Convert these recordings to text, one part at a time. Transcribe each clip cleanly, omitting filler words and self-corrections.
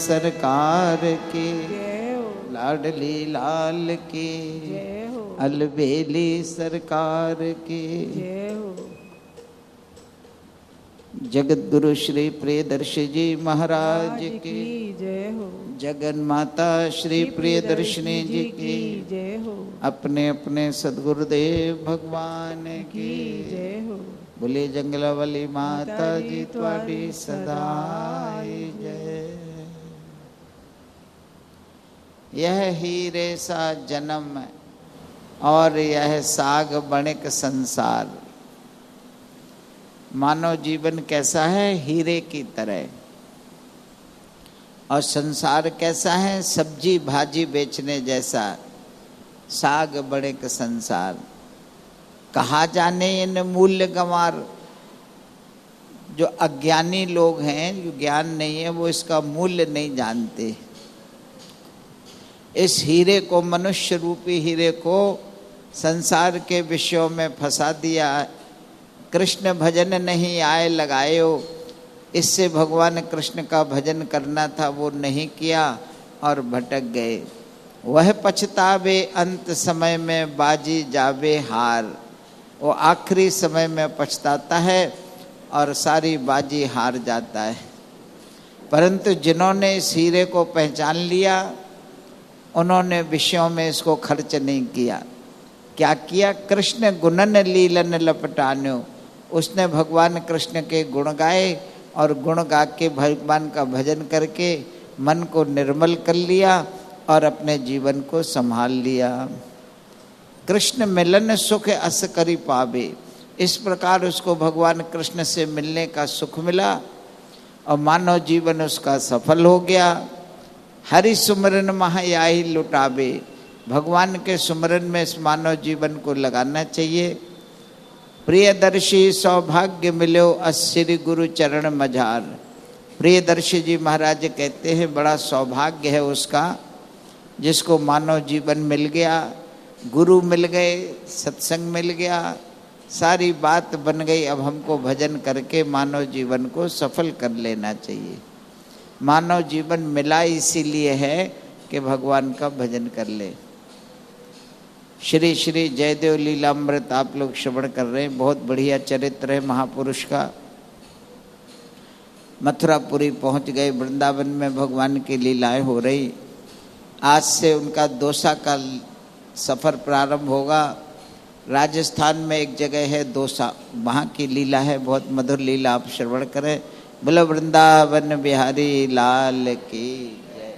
सरकार की, जय हो। लाडली लाल की, जय हो। अलबेली सरकार की, जय हो। जगत गुरु श्री प्रियदर्शी जी महाराज की, जय हो। जगन माता श्री प्रियदर्शिनी जी की, जय हो। अपने अपने सदगुरुदेव भगवान की जय हो। बोले जंगला वाली माता जी त्वाडी सदाई जय। यह हीरे सा जन्म और यह साग बणिक संसार। मानव जीवन कैसा है? हीरे की तरह। और संसार कैसा है? सब्जी भाजी बेचने जैसा। साग बणिक संसार। कहा जाने इन मूल्य गंवार। जो अज्ञानी लोग हैं, जो ज्ञान नहीं है, वो इसका मूल्य नहीं जानते। इस हीरे को, मनुष्य रूपी हीरे को संसार के विषयों में फंसा दिया। कृष्ण भजन नहीं आए लगायो। इससे भगवान कृष्ण का भजन करना था, वो नहीं किया और भटक गए। वह पछतावे अंत समय में बाजी जावे हार। वो आखिरी समय में पछताता है और सारी बाजी हार जाता है। परंतु जिन्होंने इस हीरे को पहचान लिया, उन्होंने विषयों में इसको खर्च नहीं किया। क्या किया? कृष्ण गुणन लीलन लपटान्यो। उसने भगवान कृष्ण के गुण गाए और गुण गा के भगवान का भजन करके मन को निर्मल कर लिया और अपने जीवन को संभाल लिया। कृष्ण मिलन सुख अस करी पावे। इस प्रकार उसको भगवान कृष्ण से मिलने का सुख मिला और मानव जीवन उसका सफल हो गया। हरि सुमरन महायाई लुटावे। भगवान के सुमरन में इस मानव जीवन को लगाना चाहिए। प्रियदर्शी सौभाग्य मिलो अस्श्री गुरु चरण मझार। प्रियदर्शी जी महाराज कहते हैं बड़ा सौभाग्य है उसका जिसको मानव जीवन मिल गया, गुरु मिल गए, सत्संग मिल गया, सारी बात बन गई। अब हमको भजन करके मानव जीवन को सफल कर लेना चाहिए। मानव जीवन मिला इसीलिए है कि भगवान का भजन कर ले। श्री श्री जयदेव लीलामृत आप लोग श्रवण कर रहे हैं। बहुत बढ़िया चरित्र है महापुरुष का। मथुरापुरी पहुंच गए, वृंदावन में भगवान की लीलाएं हो रही। आज से उनका दोसा का सफर प्रारंभ होगा। राजस्थान में एक जगह है दोसा, वहाँ की लीला है, बहुत मधुर लीला, आप श्रवण करें। बोलो वृंदावन बिहारी लाल की जय।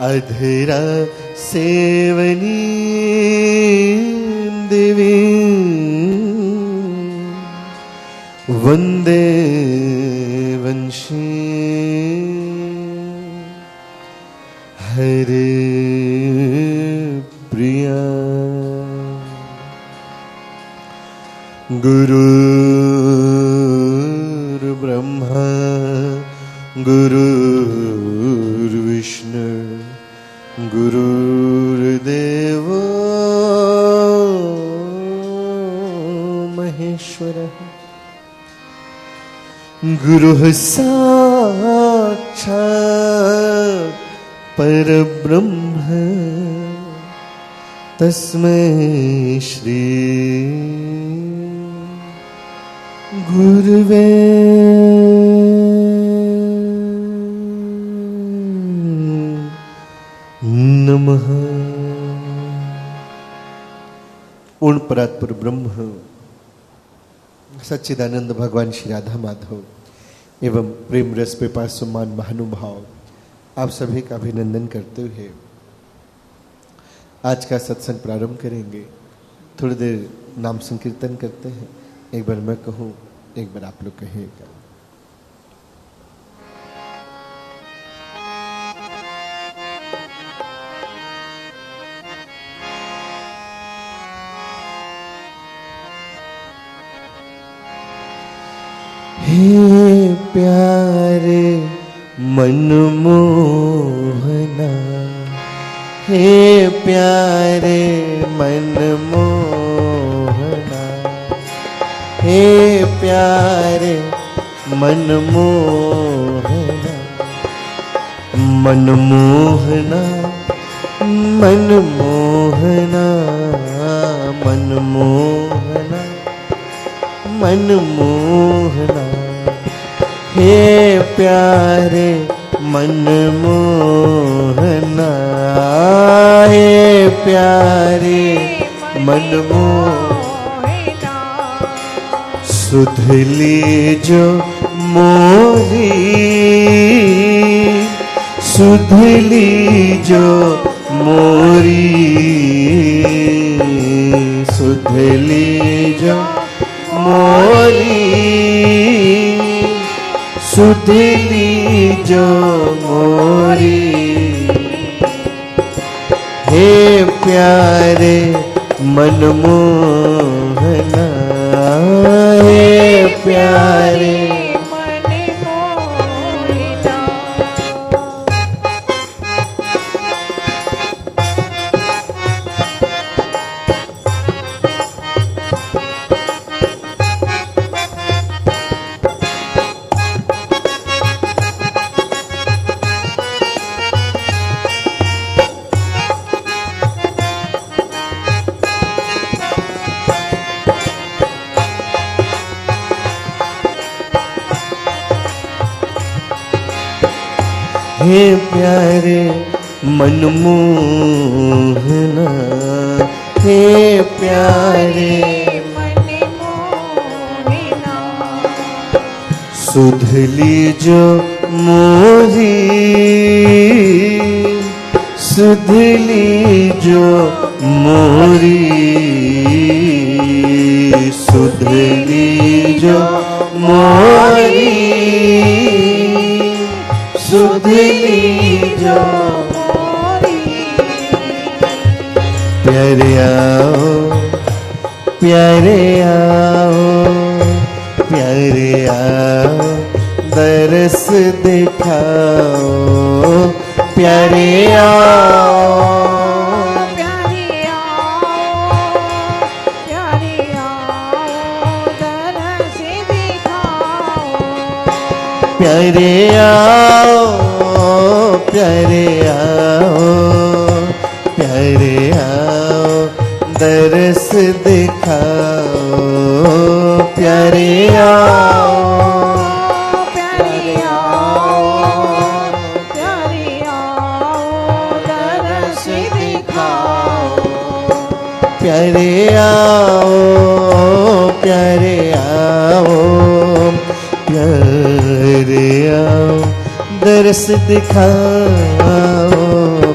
अधरा सेवनी देवी वंदे वंशी हरे प्रिया गुरुर्ब्रह्मा गुरुर्विष्णु गुरुर्देव महेश्वरः गुरुः साक्षात् परब्रह्म तस्मै श्री गुरुवे नमः। पूर्ण परात्पर ब्रह्म सच्चिदानंद भगवान श्री राधा माधव एवं प्रेम रस पिपासुमान महानुभाव, आप सभी का अभिनंदन करते हुए आज का सत्संग प्रारंभ करेंगे। थोड़ी देर नाम संकीर्तन करते हैं। एक बार मैं कहूँ, एक बार आप लोग कहिएगा। हे प्यारे मनमोहना, हे प्यारे मनमोहना, हे प्यारे मनमोहना, मनमोहना मनमोहना मनमोहना मनमोहना, हे प्यारे मनमोहना, हे प्यारे मनमोहना, सुधली जो मोरी, सुधली जो मोरी, सुधली जो मोरी, सुधली जो मोरी, हे प्यारे मनमोहना, हे प्यारे हे प्यारे मनमोहना, हे प्यारे मनमोहना, सुधली जो मोरी, सुधली जो मोरी, सुधली जो मोरी, सुधली जो मोरी, प्यारे आओ, प्यारे आओ, प्यारे आओ, दरस दिखाओ, प्यारे आओ, प्यारे आओ, दरस दिखाओ, प्यारे आओ, प्यारे आओ, प्यारे आओ, दरस दिखाओ, प्यारे आओ, प्यारे आओ, प्यारे आओ, दरस दिखाओ, प्यारे आओ, प्यारे आओ, प्यारे आओ, दरस दिखाओ,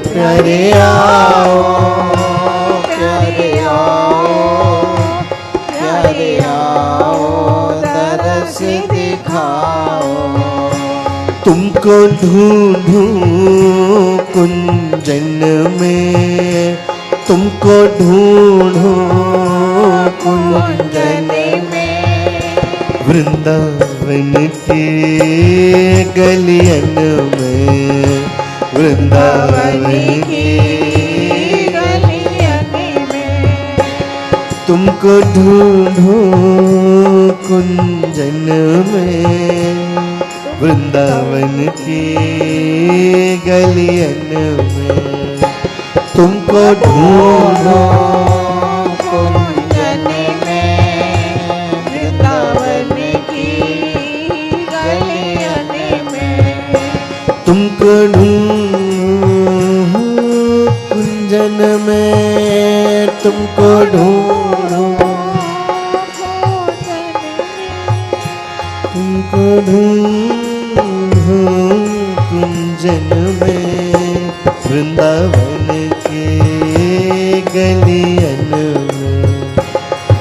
प्यारे आओ, प्यारे आओ, प्यारे आओ, दरस दिखाओ, तुमको ढूंढूं कुंजन में, तुमको ढूंढूं कुंजन में, वृंदावन की गलियन में, वृंदावन की गलियन में, तुमको ढूंढूं कुंजन में, वृंदावन की गलियन में, तुमको ढूंढो कुंजन में वृंदावन की गलियन में। तुमको ढूंढो कुंजन में तुमको ढूंढो तुमको ढूंढो कुंजन में वृंदावन के गलियन में।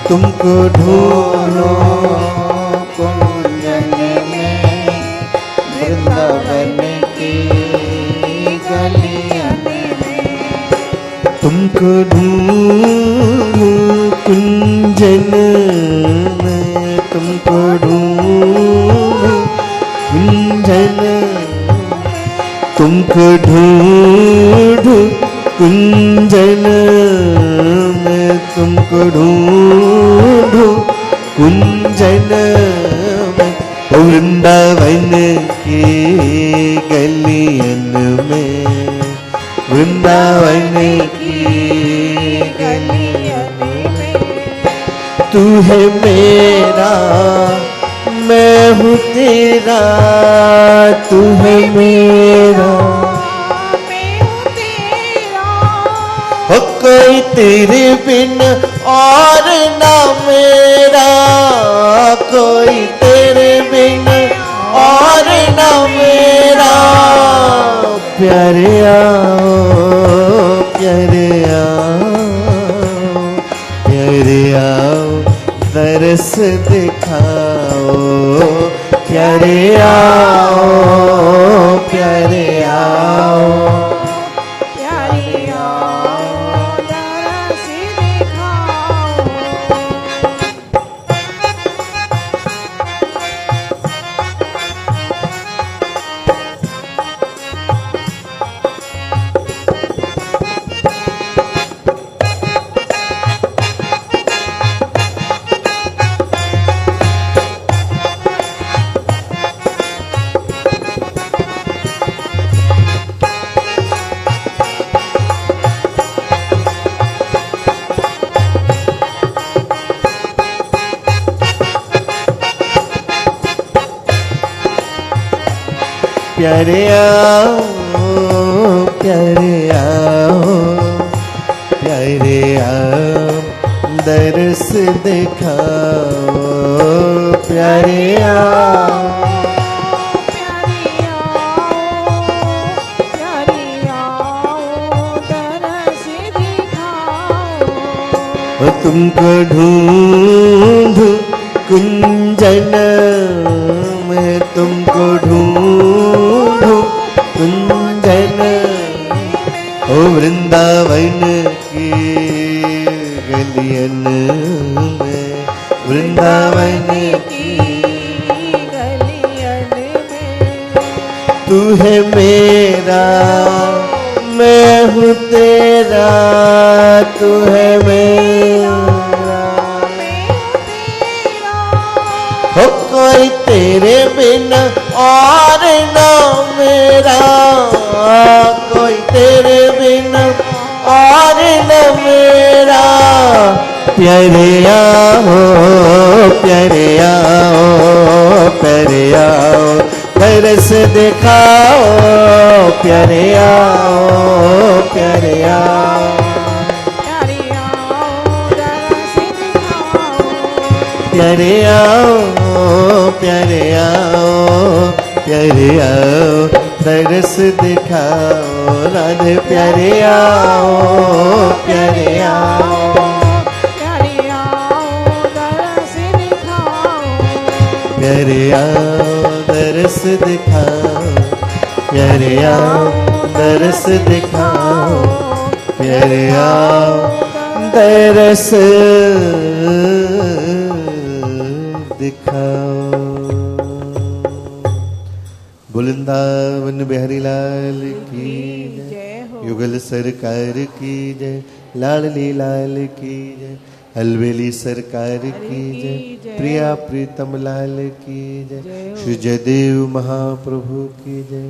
तुमको ढूंढो कुंजन में वृंदावन की गलियन में। तुमको ढूंढो कुंजन में तुमको ढूंढो कुंजन तुमको ढूंढो कुंजन में तुमको ढूंढो कुंजन में वृंदावन के गलियन में वृंदावन की गलियन में। तू है मेरा मैं हूँ तेरा तू है मेरा मैं हूँ तेरा। हो कोई तेरे बिन और ना मेरा कोई तेरे बिन और ना मेरा। प्यारे आओ प्यारे आओ प्यारे आओ दरस दिखाओ प्यारे आओ प्यारे आओ प्यारी आओ दरस दिखाओ। प्यारे आओ प्यारे आओ प्यारे आओ दरस दिखाओ प्यारे आओ प्यारी आओ दरस दिखाओ। तुमको ढूंढ कुंजन में तुमको ढूंढ कुंजन ओ वृंदावन की गलियन में वृंदावन की गलियन में। तू है मेरा मैं हूँ तेरा तू है मेरा हो कोई तेरे बिन और ना मेरा कोई तेरे बिन और न मेरा। प्यारे आओ प्यारे आओ प्यारे आओ दरस दिखाओ प्यारे आओ प्यारे आओ प्यारी आओ दरस दिखाओ। प्यारे आओ प्यारे आओ प्यारे आओ दरस दिखाओ राधे प्यारे आओ प्यारे आओ प्यारी आओ दरस दिखाओ। प्यारे आओ दरस दिखाओ प्यारे आओ दरस दिखाओ प्यारे आओ दरस दिखाओ। वृंदावन बिहारी लाल की जय हो। युगल सरकार की जय लाडली लाल की जय अलवेली सरकार की जय प्रिया प्रीतम लाल की जय श्री जयदेव महाप्रभु की जय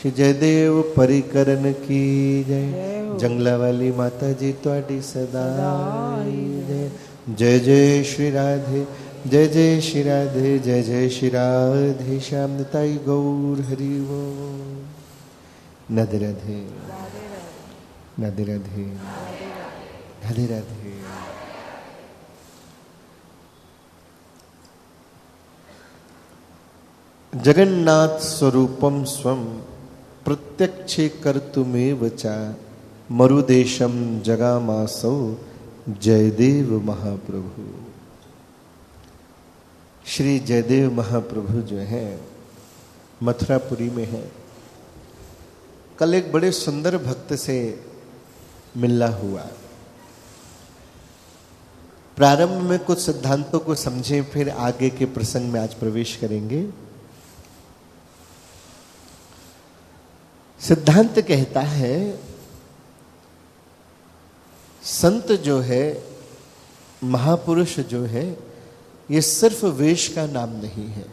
श्री जयदेव परिकरण की जय। जय हो। जंगला वाली माता जी ਤੁਹਾਡੀ सदा जय। जय जय श्री राधे, जय जय श्री राधे, जय जय श्री राधे श्याम निताई गौर हरि वो। राधे राधे, राधे राधे, राधे राधे। जगन्नाथ स्वरूपम स्वम प्रत्यक्षे कर्तुमेव च मरुदेशम जगामासौ जयदेव महाप्रभु। श्री जयदेव महाप्रभु जो है मथुरापुरी में है। कल एक बड़े सुंदर भक्त से मिलना हुआ। प्रारंभ में कुछ सिद्धांतों को समझें, फिर आगे के प्रसंग में आज प्रवेश करेंगे। सिद्धांत कहता है संत जो है, महापुरुष जो है, ये सिर्फ वेश का नाम नहीं है।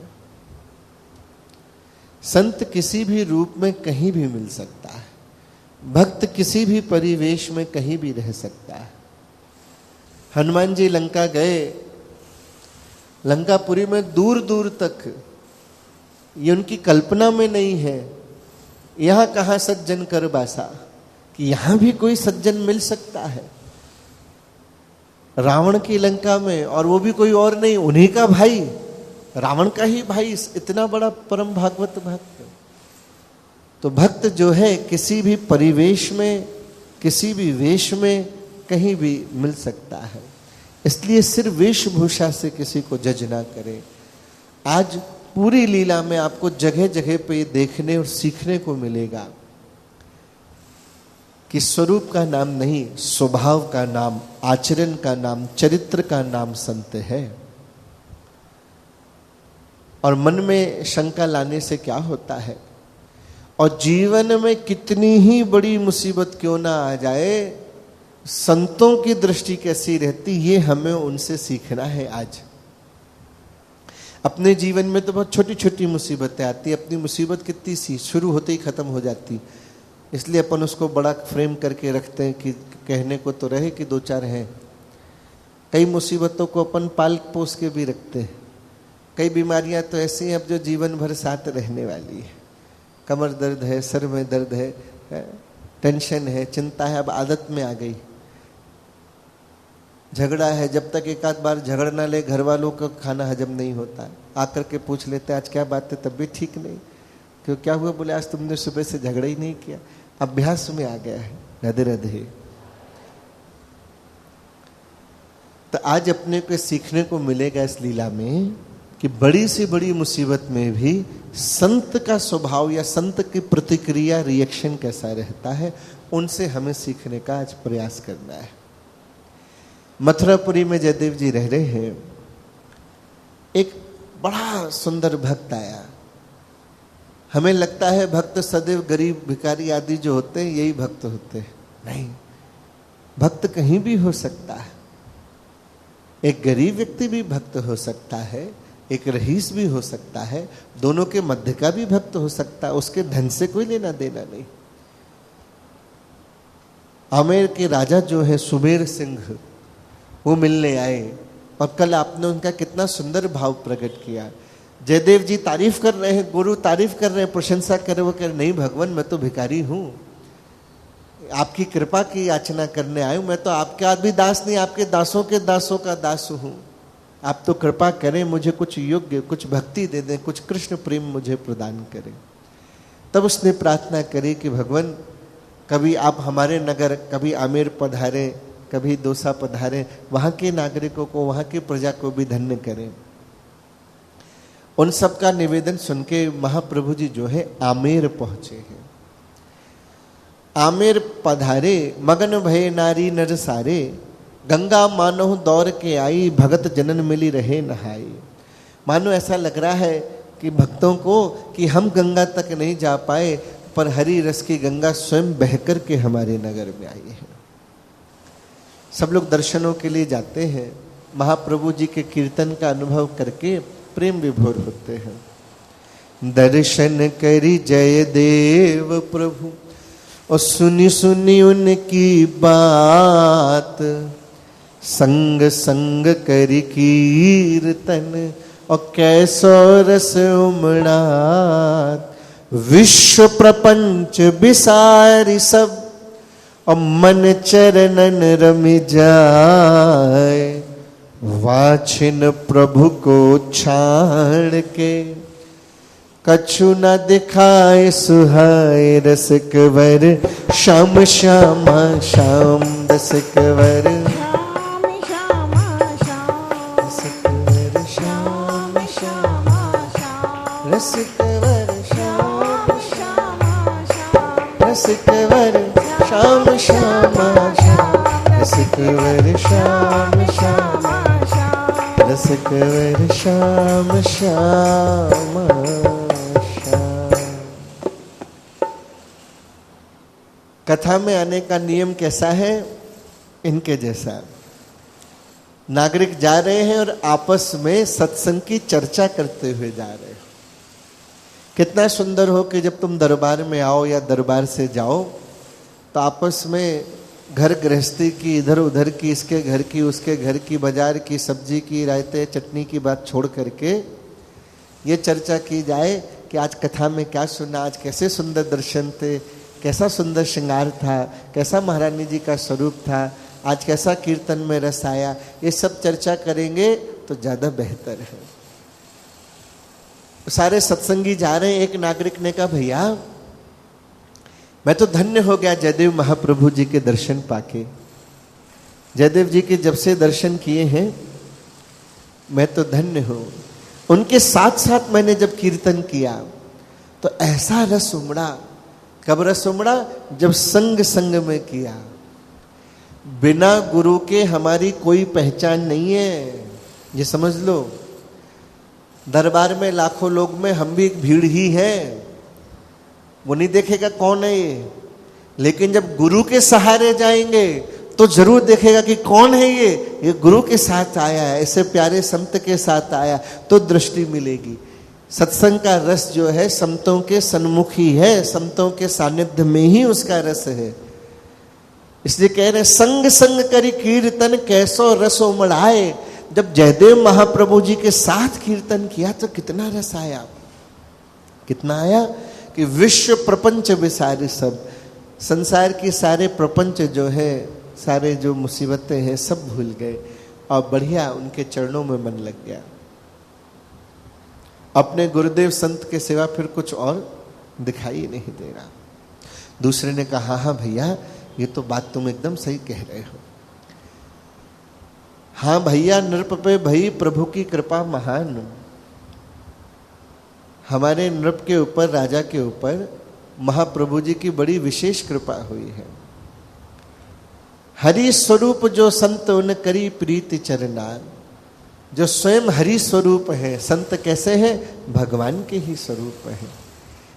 संत किसी भी रूप में कहीं भी मिल सकता है। भक्त किसी भी परिवेश में कहीं भी रह सकता है। हनुमान जी लंका गए, लंकापुरी में दूर दूर तक, ये उनकी कल्पना में नहीं है। यहां कहां सज्जन कर बासा, कि यहां भी कोई सज्जन मिल सकता है। रावण की लंका में, और वो भी कोई और नहीं, उन्हीं का भाई, रावण का ही भाई, इतना बड़ा परम भागवत भक्त। तो भक्त जो है किसी भी परिवेश में, किसी भी वेश में, कहीं भी मिल सकता है। इसलिए सिर्फ वेशभूषा से किसी को जज ना करें। आज पूरी लीला में आपको जगह जगह पे देखने और सीखने को मिलेगा कि स्वरूप का नाम नहीं, स्वभाव का नाम, आचरण का नाम, चरित्र का नाम संत है। और मन में शंका लाने से क्या होता है, और जीवन में कितनी ही बड़ी मुसीबत क्यों ना आ जाए, संतों की दृष्टि कैसी रहती, ये हमें उनसे सीखना है। आज अपने जीवन में तो बहुत छोटी छोटी मुसीबतें आती, अपनी मुसीबत कितनी सी शुरू होते ही खत्म हो जाती, इसलिए अपन उसको बड़ा फ्रेम करके रखते हैं कि कहने को तो रहे कि दो चार हैं। कई मुसीबतों को अपन पाल पोस के भी रखते हैं। कई बीमारियां तो ऐसी हैं अब जो जीवन भर साथ रहने वाली है। कमर दर्द है, सर में दर्द है, टेंशन है, चिंता है, अब आदत में आ गई। झगड़ा है, जब तक एक आध बार झगड़ ना ले, घर वालों का खाना हजम नहीं होता। आकर के पूछ लेते आज क्या बात है, तब भी ठीक नहीं, क्यों क्या हुआ, बोले आज तुमने सुबह से झगड़ा ही नहीं किया। अभ्यास में आ गया है। राधे राधे। तो आज अपने को सीखने को मिलेगा इस लीला में कि बड़ी से बड़ी मुसीबत में भी संत का स्वभाव या संत की प्रतिक्रिया, रिएक्शन कैसा रहता है, उनसे हमें सीखने का आज प्रयास करना है। मथुरापुरी में जयदेव जी रह रहे हैं। एक बड़ा सुंदर भक्त आया। हमें लगता है भक्त सदैव गरीब भिखारी आदि जो होते हैं यही भक्त होते हैं। नहीं, भक्त कहीं भी हो सकता है। एक गरीब व्यक्ति भी भक्त हो सकता है, एक रईस भी हो सकता है, दोनों के मध्य का भी भक्त हो सकता है। उसके धन से कोई लेना देना नहीं। आमेर के राजा जो है सुमेर सिंह, वो मिलने आए और कल आपने उनका कितना सुंदर भाव प्रकट किया। जयदेव जी तारीफ कर रहे हैं, गुरु तारीफ कर रहे हैं, प्रशंसा कर रहे, वो कह रहे नहीं भगवान मैं तो भिखारी हूं, आपकी कृपा की याचना करने आया हूं। मैं तो आपके आदमी दास नहीं, आपके दासों के दासों का दास हूं। आप तो कृपा करें, मुझे कुछ योग्य, कुछ भक्ति दे दें, कुछ कृष्ण प्रेम मुझे प्रदान करें। तब उसने प्रार्थना करी कि भगवान कभी आप हमारे नगर, कभी आमेर पधारें, कभी दोसा पधारें, वहां के नागरिकों को, वहां की प्रजा को भी धन्य करें। उन सब का निवेदन सुन के महाप्रभु जी जो है आमेर पहुंचे हैं। आमेर पधारे, मगन भय नारी नर सारे, गंगा मानो दौड़ के आई, भगत जनन मिली रहे नहाई। मानो ऐसा लग रहा है कि भक्तों को कि हम गंगा तक नहीं जा पाए, पर हरि रस की गंगा स्वयं बहकर के हमारे नगर में आई है। सब लोग दर्शनों के लिए जाते हैं, महाप्रभु जी के कीर्तन का अनुभव करके प्रेम विभोर होते हैं। दर्शन करी जय देव प्रभु और सुनी सुनी उनकी बात, संग संग करी कीर्तन और कैसो रस उमड़ात। विश्व प्रपंच बिसारी सब और मन चरणन रमि जाए। वाछिन प्रभु को छाड़ के कछु न दिखाए सुहाए। रस कंवर श्याम श्यामा श्याम, रस कंवर श्याम श्याम श्याम, रस कंवर श्याम श्याम श्याम, रस कंवर श्याम, श्याम श्याम, रस कंवर श्याम श्यामा श्याम, रस कंवर श्याम श्याम, रस कंवर श्याम श्याम श्याम। कथा में आने का नियम कैसा है? इनके जैसा। नागरिक जा रहे हैं और आपस में सत्संग की चर्चा करते हुए जा रहे हैं। कितना सुंदर हो कि जब तुम दरबार में आओ या दरबार से जाओ तो आपस में घर गृहस्थी की, इधर उधर की, इसके घर की, उसके घर की, बाजार की, सब्जी की, रायते चटनी की बात छोड़ करके ये चर्चा की जाए कि आज कथा में क्या सुना, आज कैसे सुंदर दर्शन थे, कैसा सुंदर श्रृंगार था, कैसा महारानी जी का स्वरूप था, आज कैसा कीर्तन में रस आया। ये सब चर्चा करेंगे तो ज़्यादा बेहतर है। सारे सत्संगी जा रहे हैं। एक नागरिक ने कहा, भैया मैं तो धन्य हो गया जयदेव महाप्रभु जी के दर्शन पाके। जयदेव जी के जब से दर्शन किए हैं मैं तो धन्य हूं। उनके साथ साथ मैंने जब कीर्तन किया तो ऐसा रस उमड़ा। कब रस उमड़ा? जब संग संग में किया। बिना गुरु के हमारी कोई पहचान नहीं है, ये समझ लो। दरबार में लाखों लोग में हम भी एक भीड़ ही है, वो नहीं देखेगा कौन है ये, लेकिन जब गुरु के सहारे जाएंगे तो जरूर देखेगा कि कौन है ये गुरु के साथ आया है, ऐसे प्यारे संत के साथ आया, तो दृष्टि मिलेगी। सत्संग का रस जो है संतों के सन्मुख ही है, संतों के सानिध्य में ही उसका रस है। इसलिए कह रहे संग संग करी कीर्तन कैसो रस उमड़ाए। जब जयदेव महाप्रभु जी के साथ कीर्तन किया तो कितना रस आया, कितना आया कि विश्व प्रपंच विसारे सब, संसार की सारे प्रपंच जो है, सारे जो मुसीबतें हैं सब भूल गए और बढ़िया उनके चरणों में मन लग गया। अपने गुरुदेव संत के सिवा फिर कुछ और दिखाई नहीं दे रहा। दूसरे ने कहा, हाँ भैया ये तो बात तुम एकदम सही कह रहे हो। हाँ भैया, नृप पे भई प्रभु की कृपा महान। हमारे नृप के ऊपर, राजा के ऊपर महाप्रभु जी की बड़ी विशेष कृपा हुई है। हरि स्वरूप जो संत उन करी प्रीति चरनार। जो स्वयं हरि स्वरूप है, संत कैसे हैं? भगवान के ही स्वरूप है।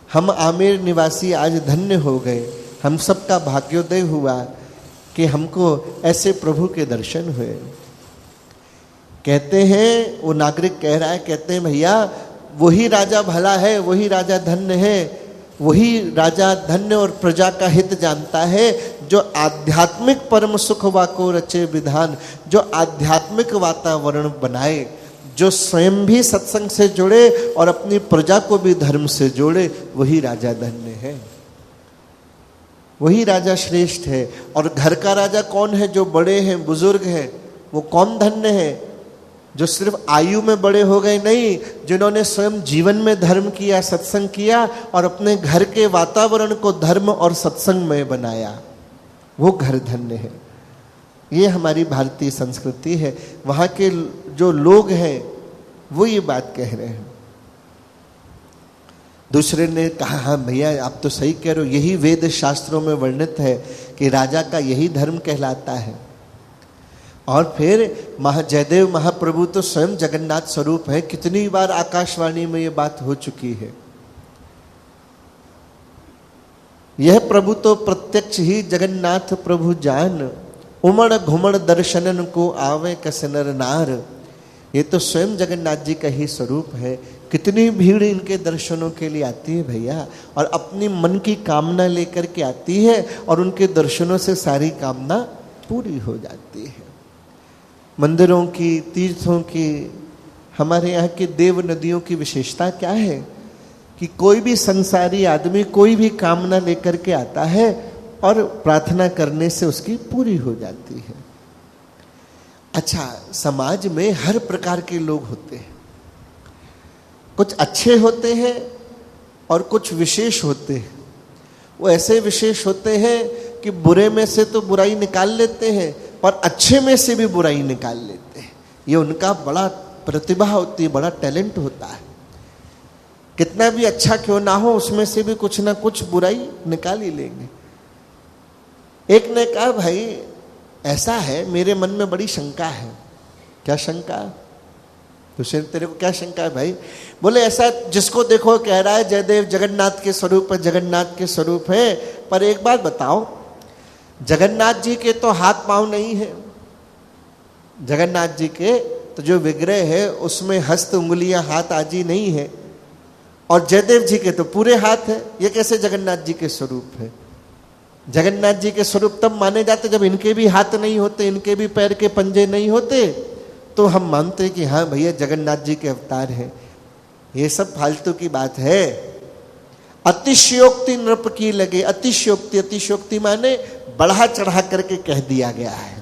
हम आमेर निवासी आज धन्य हो गए, हम सबका भाग्योदय हुआ कि हमको ऐसे प्रभु के दर्शन हुए। कहते हैं, वो नागरिक कह रहा है, कहते हैं भैया वही राजा भला है, वही राजा धन्य है, वही राजा धन्य और प्रजा का हित जानता है जो आध्यात्मिक परम सुख वाको रचे विधान, जो आध्यात्मिक वातावरण बनाए, जो स्वयं भी सत्संग से जुड़े और अपनी प्रजा को भी धर्म से जोड़े, वही राजा धन्य है, वही राजा श्रेष्ठ है। और घर का राजा कौन है? जो बड़े हैं, बुजुर्ग हैं, वो कौन धन्य है? जो सिर्फ आयु में बड़े हो गए नहीं, जिन्होंने स्वयं जीवन में धर्म किया, सत्संग किया और अपने घर के वातावरण को धर्म और सत्संग में बनाया, वो घर धन्य है। ये हमारी भारतीय संस्कृति है। वहाँ के जो लोग हैं वो ये बात कह रहे हैं। दूसरे ने कहा, हाँ भैया आप तो सही कह रहे हो, यही वेद शास्त्रों में वर्णित है कि राजा का यही धर्म कहलाता है। और फिर जयदेव महाप्रभु तो स्वयं जगन्नाथ स्वरूप है। कितनी बार आकाशवाणी में ये बात हो चुकी है। यह प्रभु तो प्रत्यक्ष ही जगन्नाथ प्रभु जान, उमड़ घुमड़ दर्शनन को आवे कस नर नार। ये तो स्वयं जगन्नाथ जी का ही स्वरूप है। कितनी भीड़ इनके दर्शनों के लिए आती है भैया, और अपनी मन की कामना लेकर के आती है और उनके दर्शनों से सारी कामना पूरी हो जाती है। मंदिरों की, तीर्थों की, हमारे यहाँ की देव नदियों की विशेषता क्या है कि कोई भी संसारी आदमी कोई भी कामना लेकर के आता है और प्रार्थना करने से उसकी पूरी हो जाती है। अच्छा, समाज में हर प्रकार के लोग होते हैं, कुछ अच्छे होते हैं और कुछ विशेष होते हैं। वो ऐसे विशेष होते हैं कि बुरे में से तो बुराई निकाल लेते हैं और अच्छे में से भी बुराई निकाल लेते हैं। ये उनका बड़ा प्रतिभा होती है, बड़ा टैलेंट होता है। कितना भी अच्छा क्यों ना हो, उसमें से भी कुछ ना कुछ बुराई निकाल ही लेंगे। एक ने कहा, भाई ऐसा है, मेरे मन में बड़ी शंका है। क्या शंका? तो तेरे को क्या शंका है भाई? बोले ऐसा, जिसको देखो कह रहा है जयदेव जगन्नाथ के स्वरूप है, जगन्नाथ के स्वरूप है, पर एक बात बताओ, जगन्नाथ जी के तो हाथ पांव नहीं है। जगन्नाथ जी के तो जो विग्रह है उसमें हस्त, उंगलियां, हाथ आदि नहीं है, और जयदेव जी के तो पूरे हाथ है। ये कैसे जगन्नाथ जी के स्वरूप है? जगन्नाथ जी के स्वरूप तब माने जाते जब इनके भी हाथ नहीं होते, इनके भी पैर के पंजे नहीं होते, तो हम मानते कि हाँ भैया जगन्नाथ जी के अवतार हैं। ये सब फालतू की बात है। अतिशयोक्ति नृप की लगे। अतिशयोक्ति, अतिशयोक्ति माने बढ़ा चढ़ा करके कह दिया गया है।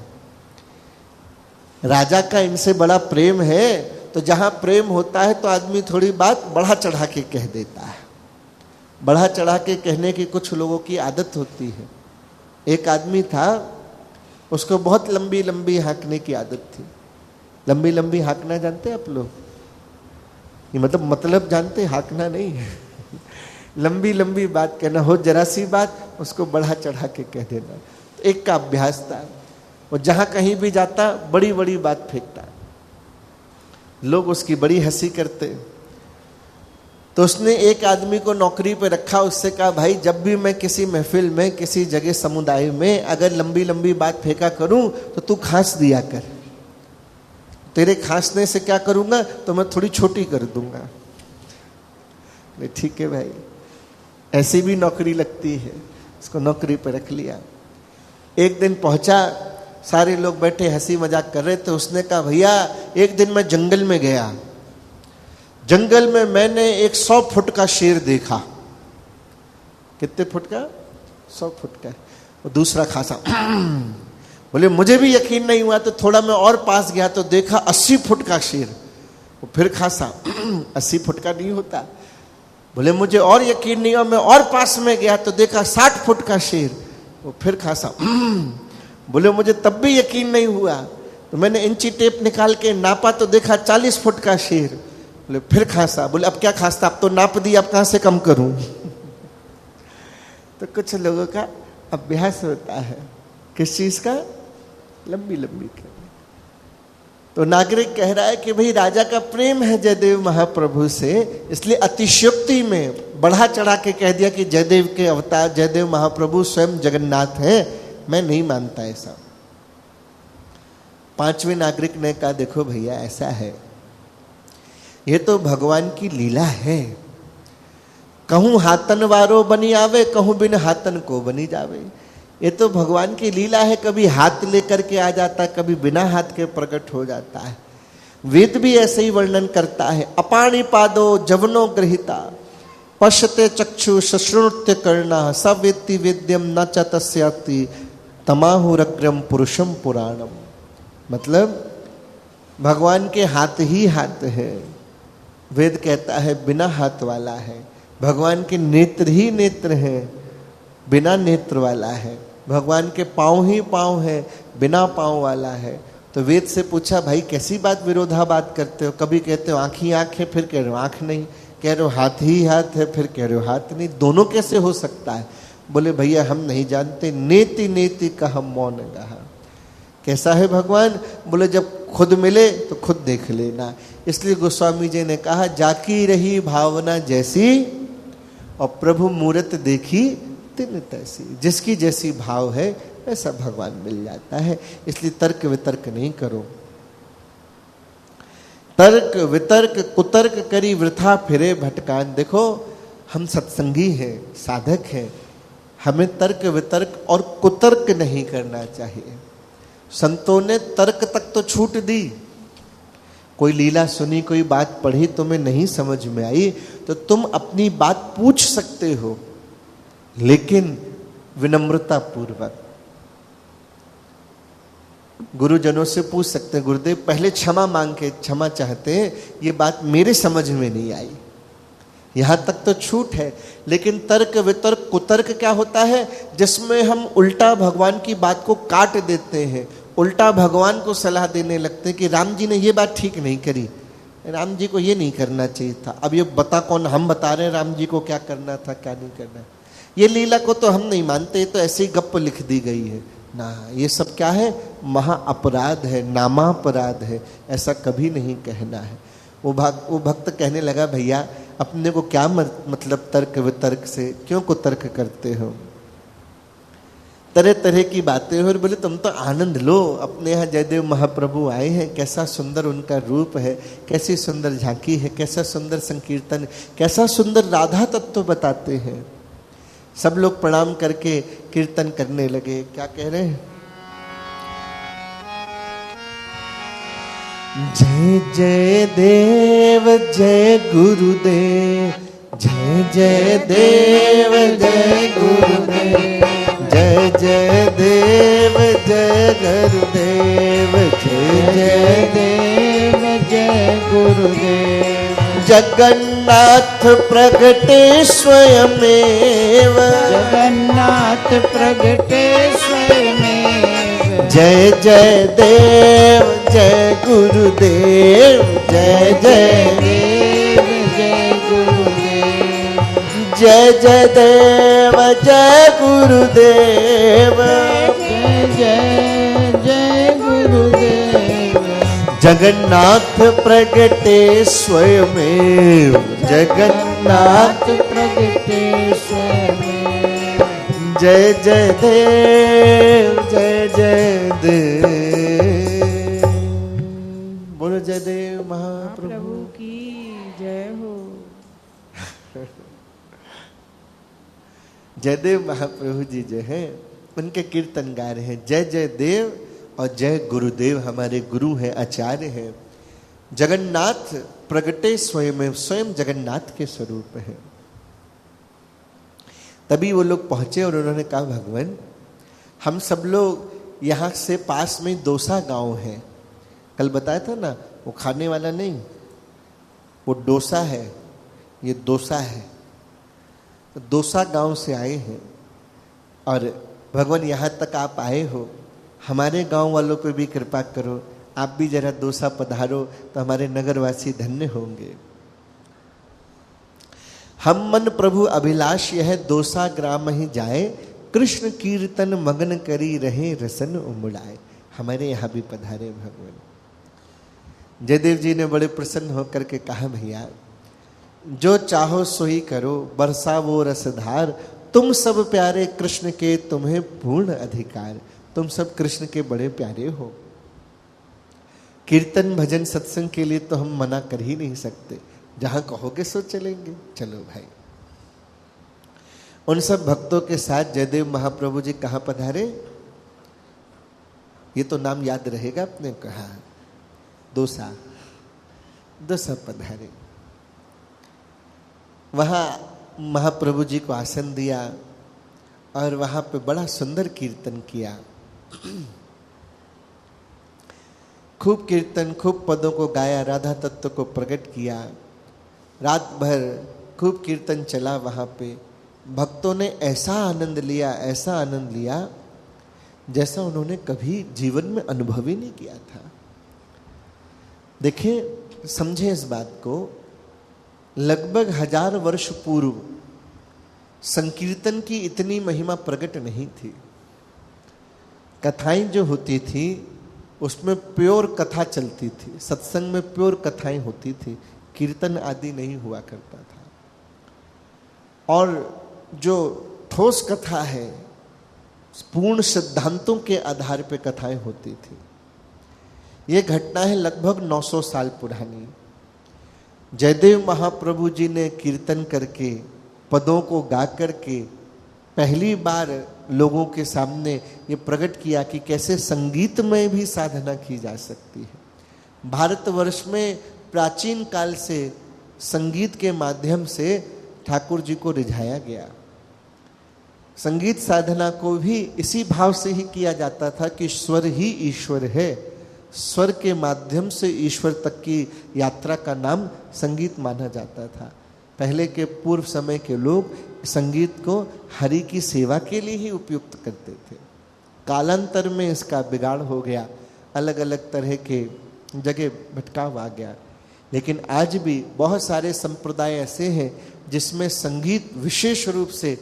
राजा का इनसे बड़ा प्रेम है, तो जहां प्रेम होता है तो आदमी थोड़ी बात बढ़ा चढ़ा के कह देता है। बढ़ा चढ़ा के कहने की कुछ लोगों की आदत होती है। एक आदमी था, उसको बहुत लंबी लंबी हाँकने की आदत थी। लंबी लंबी हाँकना जानते हैं आप लोग? ये मतलब जानते, हाँकना नहीं है। लंबी लंबी बात कहना, हो जरा सी बात उसको बढ़ा चढ़ा के कह देना। तो एक का अभ्यास था, वो जहां कहीं भी जाता बड़ी बड़ी बात फेंकता, लोग उसकी बड़ी हंसी करते। तो उसने एक आदमी को नौकरी पे रखा, उससे कहा, भाई जब भी मैं किसी महफिल में, किसी जगह, समुदाय में अगर लंबी लंबी बात फेंका करूं तो तू खांस दिया कर। तेरे खांसने से क्या करूंगा, तो मैं थोड़ी छोटी कर दूंगा। ठीक है भाई, ऐसी भी नौकरी लगती है। उसको नौकरी पे रख लिया। एक दिन पहुंचा, सारे लोग बैठे हंसी मजाक कर रहे थे। उसने कहा, भैया एक दिन मैं जंगल में गया, जंगल में मैंने एक 100 फुट का शेर देखा। कितने फुट का? 100 फुट का। वो दूसरा खासा बोले मुझे भी यकीन नहीं हुआ, तो थोड़ा मैं और पास गया तो देखा 80 फुट का शेर। वो फिर खासा 80 फुट का नहीं होता। बोले मुझे और यकीन नहीं हुआ, मैं और पास में गया तो देखा 60 फुट का शेर। वो फिर खासा बोले मुझे तब भी यकीन नहीं हुआ, तो मैंने इंची टेप निकाल के नापा तो देखा 40 फुट का शेर। बोले फिर खांसा। बोले अब क्या खांसता, अब तो नाप दिया, अब कहां से कम करूं? तो कुछ लोगों का अभ्यास होता है किस चीज का? लंबी लंबी करने। तो नागरिक कह रहा है कि भाई राजा का प्रेम है जयदेव महाप्रभु से, इसलिए अतिशयोक्ति में बढ़ा चढ़ा के कह दिया कि जयदेव के अवतार, जयदेव महाप्रभु स्वयं जगन्नाथ है। मैं नहीं मानता ऐसा। पांचवें नागरिक ने कहा, देखो भैया ऐसा है, ये तो भगवान की लीला है। कहूं हाथन वारो बनी आवे, कहूं बिन हाथन को बनी जावे। ये तो भगवान की लीला है, कभी हाथ लेकर के आ जाता है, कभी बिना हाथ के प्रकट हो जाता है। वेद भी ऐसे ही वर्णन करता है। अपाणी पादो जवनो गृहीता पश्यते चक्षु शश्रुत्य कर्णा सवेत्ति वेद्यम न च तस्याति तमाहुरग्रम पुरुषम पुराणम। मतलब भगवान के हाथ ही हाथ है। वेद कहता है बिना हाथ वाला है। भगवान के नेत्र ही नेत्र हैं, बिना नेत्र वाला है। भगवान के पाँव ही पाँव है, बिना पाँव वाला है। तो वेद से पूछा, भाई कैसी बात विरोधाबाद करते हो? कभी कहते हो आँख ही आँख है, फिर कह रहे हो आँख नहीं, कह रहे हो हाथ ही हाथ है, फिर कह रहे हो हाथ नहीं। दोनों कैसे हो सकता है? बोले भैया हम नहीं जानते, नेति नेति का हम मौन गहा। कैसा है भगवान? बोले जब खुद मिले तो खुद देख लेना। इसलिए गोस्वामी जी ने कहा, जाकी रही भावना जैसी और प्रभु मूरत देखी तिन तैसी। जिसकी जैसी भाव है ऐसा भगवान मिल जाता है। इसलिए तर्क वितर्क नहीं करो। तर्क वितर्क कुतर्क करी वृथा फिरे भटकान। देखो हम सत्संगी हैं, साधक हैं, हमें तर्क वितर्क और कुतर्क नहीं करना चाहिए। संतों ने तर्क तक तो छूट दी। कोई लीला सुनी, कोई बात पढ़ी, तुम्हें नहीं समझ में आई तो तुम अपनी बात पूछ सकते हो, लेकिन विनम्रता पूर्वक गुरुजनों से पूछ सकते हैं, गुरुदेव पहले क्षमा मांग के क्षमा चाहते हैं, ये बात मेरे समझ में नहीं आई। यहां तक तो छूट है। लेकिन तर्क वितर्क कुतर्क क्या होता है? जिसमें हम उल्टा भगवान की बात को काट देते हैं, उल्टा भगवान को सलाह देने लगते हैं कि राम जी ने ये बात ठीक नहीं करी, राम जी को ये नहीं करना चाहिए था। अब ये बता कौन? हम बता रहे हैं राम जी को क्या करना था, क्या नहीं करना। ये लीला को तो हम नहीं मानते, तो ऐसे ही गप्प लिख दी गई है ना। ये सब क्या है? महा अपराध है, नामापराध है। ऐसा कभी नहीं कहना है। वो भक्त कहने लगा, भैया अपने को क्या मतलब तर्क वितर्क से, क्यों को तर्क करते हो? तरह तरह की बातें हो। और बोले तुम तो आनंद लो, अपने यहाँ जयदेव महाप्रभु आए हैं, कैसा सुंदर उनका रूप है, कैसी सुंदर झांकी है, कैसा सुंदर संकीर्तन, कैसा सुंदर राधा तत्व बताते हैं। सब लोग प्रणाम करके कीर्तन करने लगे। क्या कह रहे हैं? जय जय देव जय गुरुदेव, जय जय देव जय गुरुदेव, जय जय देव जय गुरुदेव, जय जय देव जय गुरुदेव। जगन्नाथ प्रगटे स्वयमेव, जगन्नाथ प्रगटे स्वयमेव। जय जय देव जय गुरुदेव, जय जय देव जय गुरुदेव। जय जय देव जय गुरुदेव, जय जय जय गुरुदेव। जगन्नाथ प्रगटे स्वयमेव, जगन्नाथ प्रगटे स्वयमेव। जय जय देव जय जय देव। बोलो जयदेव महाप्रभु प्रभु की जय हो। जयदेव महाप्रभु जी जो है उनके कीर्तन गा रहे हैं। जय जय देव और जय गुरुदेव हमारे गुरु हैं, आचार्य हैं। जगन्नाथ प्रगटे स्वयं, स्वयं जगन्नाथ के स्वरूप है। तभी वो लोग पहुंचे और उन्होंने कहा, भगवान हम सब लोग यहाँ से पास में दोसा गांव है, कल बताया था ना, वो खाने वाला नहीं, वो डोसा है, ये दोसा है। तो दोसा गांव से आए हैं और भगवान यहाँ तक आप आए हो, हमारे गांव वालों पे भी कृपा करो, आप भी जरा दोसा पधारो तो हमारे नगरवासी धन्य होंगे। हम मन प्रभु अभिलाष यह दोसा ग्राम ही जाए, कृष्ण कीर्तन मगन करी रहे रसन उमड़ाए। हमारे यहाँ भी पधारे भगवान। जयदेव जी ने बड़े प्रसन्न होकर के कहा, भैया जो चाहो सो ही करो, बरसा वो रसधार, तुम सब प्यारे कृष्ण के तुम्हें पूर्ण अधिकार। तुम सब कृष्ण के बड़े प्यारे हो। कीर्तन भजन सत्संग के लिए तो हम मना कर ही नहीं सकते, जहां कहोगे सो चलेंगे। चलो भाई। उन सब भक्तों के साथ जयदेव महाप्रभु जी कहां पधारे? ये तो नाम याद रहेगा आपने कहा, दोसा। दोसा पधारे। वहां महाप्रभु जी को आसन दिया और वहां पे बड़ा सुंदर कीर्तन किया। खूब कीर्तन, खूब पदों को गाया, राधा तत्व को प्रकट किया। रात भर खूब कीर्तन चला वहां पे। भक्तों ने ऐसा आनंद लिया, ऐसा आनंद लिया जैसा उन्होंने कभी जीवन में अनुभव ही नहीं किया था। देखिए, समझे इस बात को, लगभग 1000 वर्ष पूर्व संकीर्तन की इतनी महिमा प्रकट नहीं थी। कथाएं जो होती थी उसमें प्योर कथा चलती थी, सत्संग में प्योर कथाएं होती थी, कीर्तन आदि नहीं हुआ करता था। और जो ठोस कथा है, पूर्ण सिद्धांतों के आधार पे कथाएं होती थी। ये घटना है लगभग 900 साल पुरानी। जयदेव महाप्रभु जी ने कीर्तन करके, पदों को गा करके पहली बार लोगों के सामने ये प्रकट किया कि कैसे संगीत में भी साधना की जा सकती है। भारतवर्ष में प्राचीन काल से संगीत के माध्यम से ठाकुर जी को रिझाया गया। संगीत साधना को भी इसी भाव से ही किया जाता था कि स्वर ही ईश्वर है। स्वर के माध्यम से ईश्वर तक की यात्रा का नाम संगीत माना जाता था। पहले के पूर्व समय के लोग संगीत को हरि की सेवा के लिए ही उपयुक्त करते थे। कालांतर में इसका बिगाड़ हो गया, अलग अलग तरह के जगह भटकाव आ गया। लेकिन आज भी बहुत सारे संप्रदाय ऐसे हैं जिसमें संगीत विशेष रूप से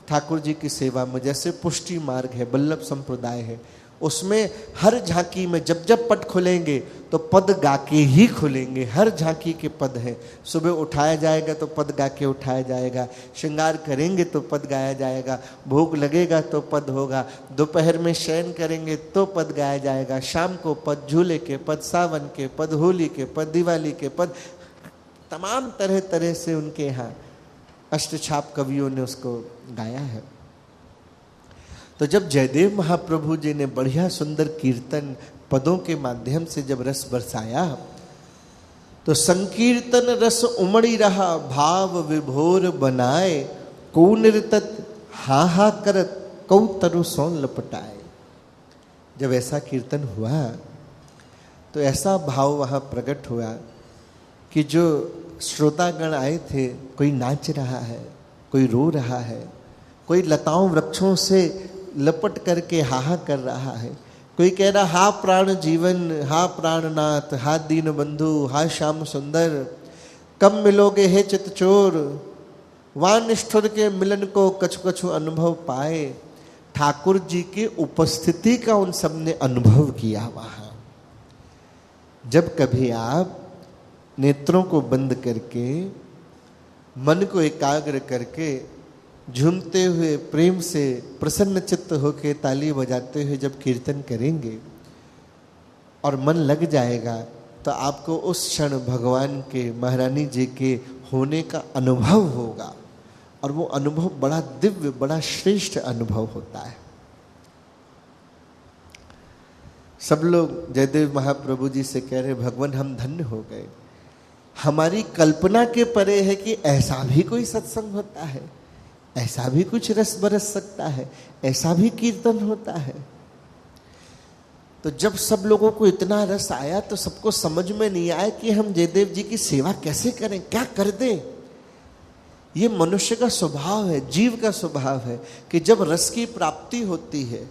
ठाकुर जी की सेवा में, जैसे पुष्टि मार्ग है, बल्लभ संप्रदाय है, उसमें हर झांकी में जब जब पट खुलेंगे तो पद गा के ही खुलेंगे। हर झांकी के पद हैं। सुबह उठाया जाएगा तो पद गा के उठाया जाएगा, श्रृंगार करेंगे तो पद गाया जाएगा, भोग लगेगा तो पद होगा, दोपहर में शयन करेंगे तो पद गाया जाएगा, शाम को पद, झूले के पद, सावन के पद, होली के पद, दिवाली के पद, तमाम तरह तरह से उनके यहाँ अष्टछाप कवियों ने उसको गाया है। तो जब जयदेव महाप्रभु जी ने बढ़िया सुंदर कीर्तन पदों के माध्यम से जब रस बरसाया, तो संकीर्तन रस उमड़ी रहा, भाव विभोर बनाए, को निर्तत हा हा करत, कौ तरु सोन लपटाए। जब ऐसा कीर्तन हुआ तो ऐसा भाव वहाँ प्रकट हुआ कि जो श्रोतागण आए थे, कोई नाच रहा है, कोई रो रहा है, कोई लताओं वृक्षों से लपट करके हाहा कर रहा है, कोई कह रहा हा प्राण जीवन, हा प्राणनाथ, हा दीन बंधु, हा श्याम सुंदर, कब मिलोगे हे चित चोर, वहाँ निष्ठुर के मिलन को कछु कछु अनुभव पाए। ठाकुर जी की उपस्थिति का उन सब ने अनुभव किया वहाँ। जब कभी आप नेत्रों को बंद करके, मन को एकाग्र करके, झूमते हुए प्रेम से प्रसन्न चित्त होके ताली बजाते हुए जब कीर्तन करेंगे और मन लग जाएगा, तो आपको उस क्षण भगवान के, महारानी जी के होने का अनुभव होगा। और वो अनुभव बड़ा दिव्य, बड़ा श्रेष्ठ अनुभव होता है। सब लोग जयदेव महाप्रभु जी से कह रहे, भगवान हम धन्य हो गए, हमारी कल्पना के परे है कि ऐसा भी कोई सत्संग होता है, ऐसा भी कुछ रस बरस सकता है, ऐसा भी कीर्तन होता है। तो जब सब लोगों को इतना रस आया तो सबको समझ में नहीं आया कि हम जयदेव जी की सेवा कैसे करें, क्या कर दें। ये मनुष्य का स्वभाव है, जीव का स्वभाव है कि जब रस की प्राप्ति होती है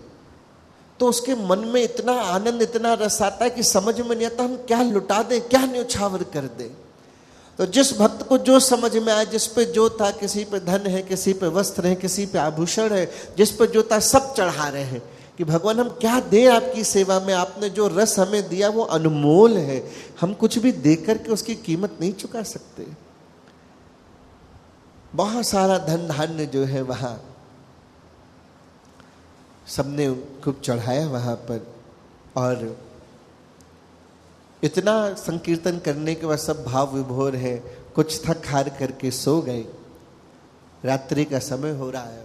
तो उसके मन में इतना आनंद, इतना रस आता है कि समझ में नहीं आता हम क्या लुटा दें, क्या न्यौछावर कर दें। तो जिस भक्त को जो समझ में आए, जिस पे जो था, किसी पे धन है, किसी पे वस्त्र है, किसी पे आभूषण है, जिस पे जो था सब चढ़ा रहे हैं कि भगवान हम क्या दें आपकी सेवा में, आपने जो रस हमें दिया वो अनमोल है, हम कुछ भी दे करके उसकी कीमत नहीं चुका सकते। बहुत सारा धन धान्य जो है वहाँ सबने खूब चढ़ाया वहाँ पर, और इतना संकीर्तन करने के बाद सब भाव विभोर है, कुछ थक हार करके सो गए। रात्रि का समय हो रहा है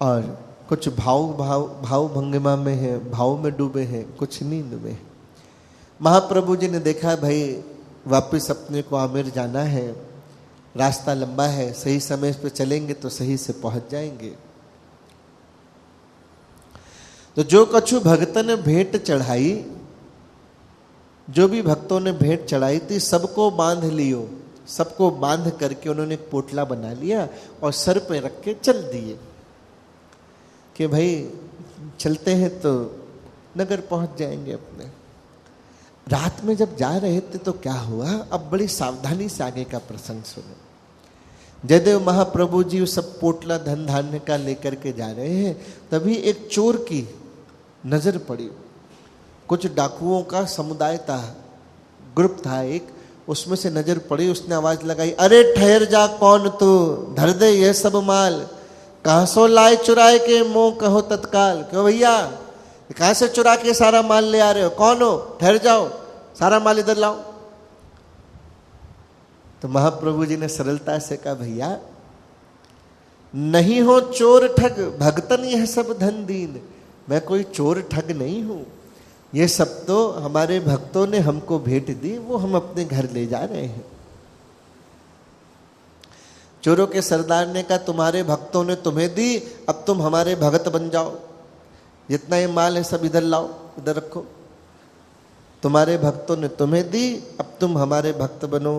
और कुछ भाव भंगिमा में है, भाव में डूबे हैं, कुछ नींद में। महाप्रभु जी ने देखा भाई वापस अपने को आमेर जाना है, रास्ता लंबा है, सही समय पे चलेंगे तो सही से पहुंच जाएंगे। तो जो कछु भगतन भेंट चढ़ाई, जो भी भक्तों ने भेंट चढ़ाई थी सबको बांध लियो, सबको बांध करके उन्होंने एक पोटला बना लिया और सर पे रख के चल दिए कि भाई चलते हैं तो नगर पहुंच जाएंगे अपने। रात में जब जा रहे थे तो क्या हुआ, अब बड़ी सावधानी से आगे का प्रसंग सुनो। जयदेव महाप्रभु जी उस सब पोटला धन धान्य का लेकर के जा रहे हैं, तभी एक चोर की नजर पड़ी। कुछ डाकुओं का समुदाय था, ग्रुप था एक, उसमें से नजर पड़ी। उसने आवाज लगाई, अरे ठहर जा कौन तू, धर दे ये सब माल, कहाँ सो लाए चुराए के मोह कहो तत्काल। क्यों भैया, कहां से चुरा के सारा माल ले आ रहे हो? कौन हो? ठहर जाओ, सारा माल इधर लाओ। तो महाप्रभु जी ने सरलता से कहा, भैया नहीं हो चोर ठग, भगतन यह सब धन दीन। मैं कोई चोर ठग नहीं हूं, ये सब तो हमारे भक्तों ने हमको भेंट दी, वो हम अपने घर ले जा रहे हैं। चोरों के सरदार ने कहा, तुम्हारे भक्तों ने तुम्हें दी, अब तुम हमारे भगत बन जाओ, जितना ये माल है सब इधर लाओ, इधर रखो। तुम्हारे भक्तों ने तुम्हें दी, अब तुम हमारे भक्त बनो।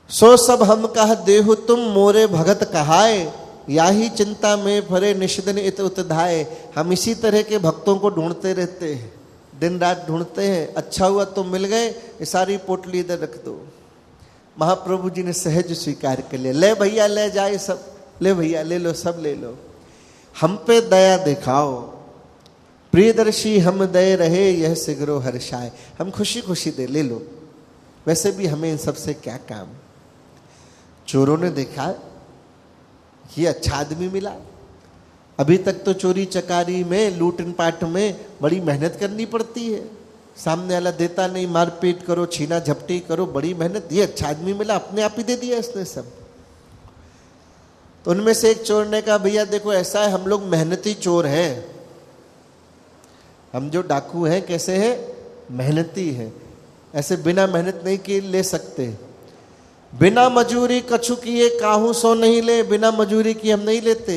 सो सब हम कह देहु तुम मोरे भगत कहाए, या ही चिंता में भरे निषदिन इत उतधाए। हम इसी तरह के भक्तों को ढूंढते रहते हैं, दिन रात ढूंढते हैं। अच्छा हुआ तुम मिल गए, ये सारी पोटली इधर रख दो। महाप्रभु जी ने सहज स्वीकार कर लिया, ले भैया ले जाए सब, ले भैया ले लो, सब ले लो। हम पे दया दिखाओ, प्रियदर्शी हम दे रहे, यह सिगरो हर्षाए। हम खुशी खुशी दे, ले लो, वैसे भी हमें इन सबसे क्या काम। चोरों ने देखा ये अच्छा आदमी मिला। अभी तक तो चोरी चकारी में, लूटन पाट में बड़ी मेहनत करनी पड़ती है, सामने वाला देता नहीं, मारपीट करो, छीना झपटी करो, बड़ी मेहनत। ये अच्छा आदमी मिला, अपने आप ही दे दिया इसने सब। तो उनमें से एक चोर ने कहा, भैया देखो ऐसा है, हम लोग मेहनती चोर हैं, हम जो डाकू हैं कैसे हैं? मेहनती हैं, ऐसे बिना मेहनत नहीं किए ले सकते। बिना मजूरी कछु किए काहू सो नहीं ले, बिना मजूरी की हम नहीं लेते।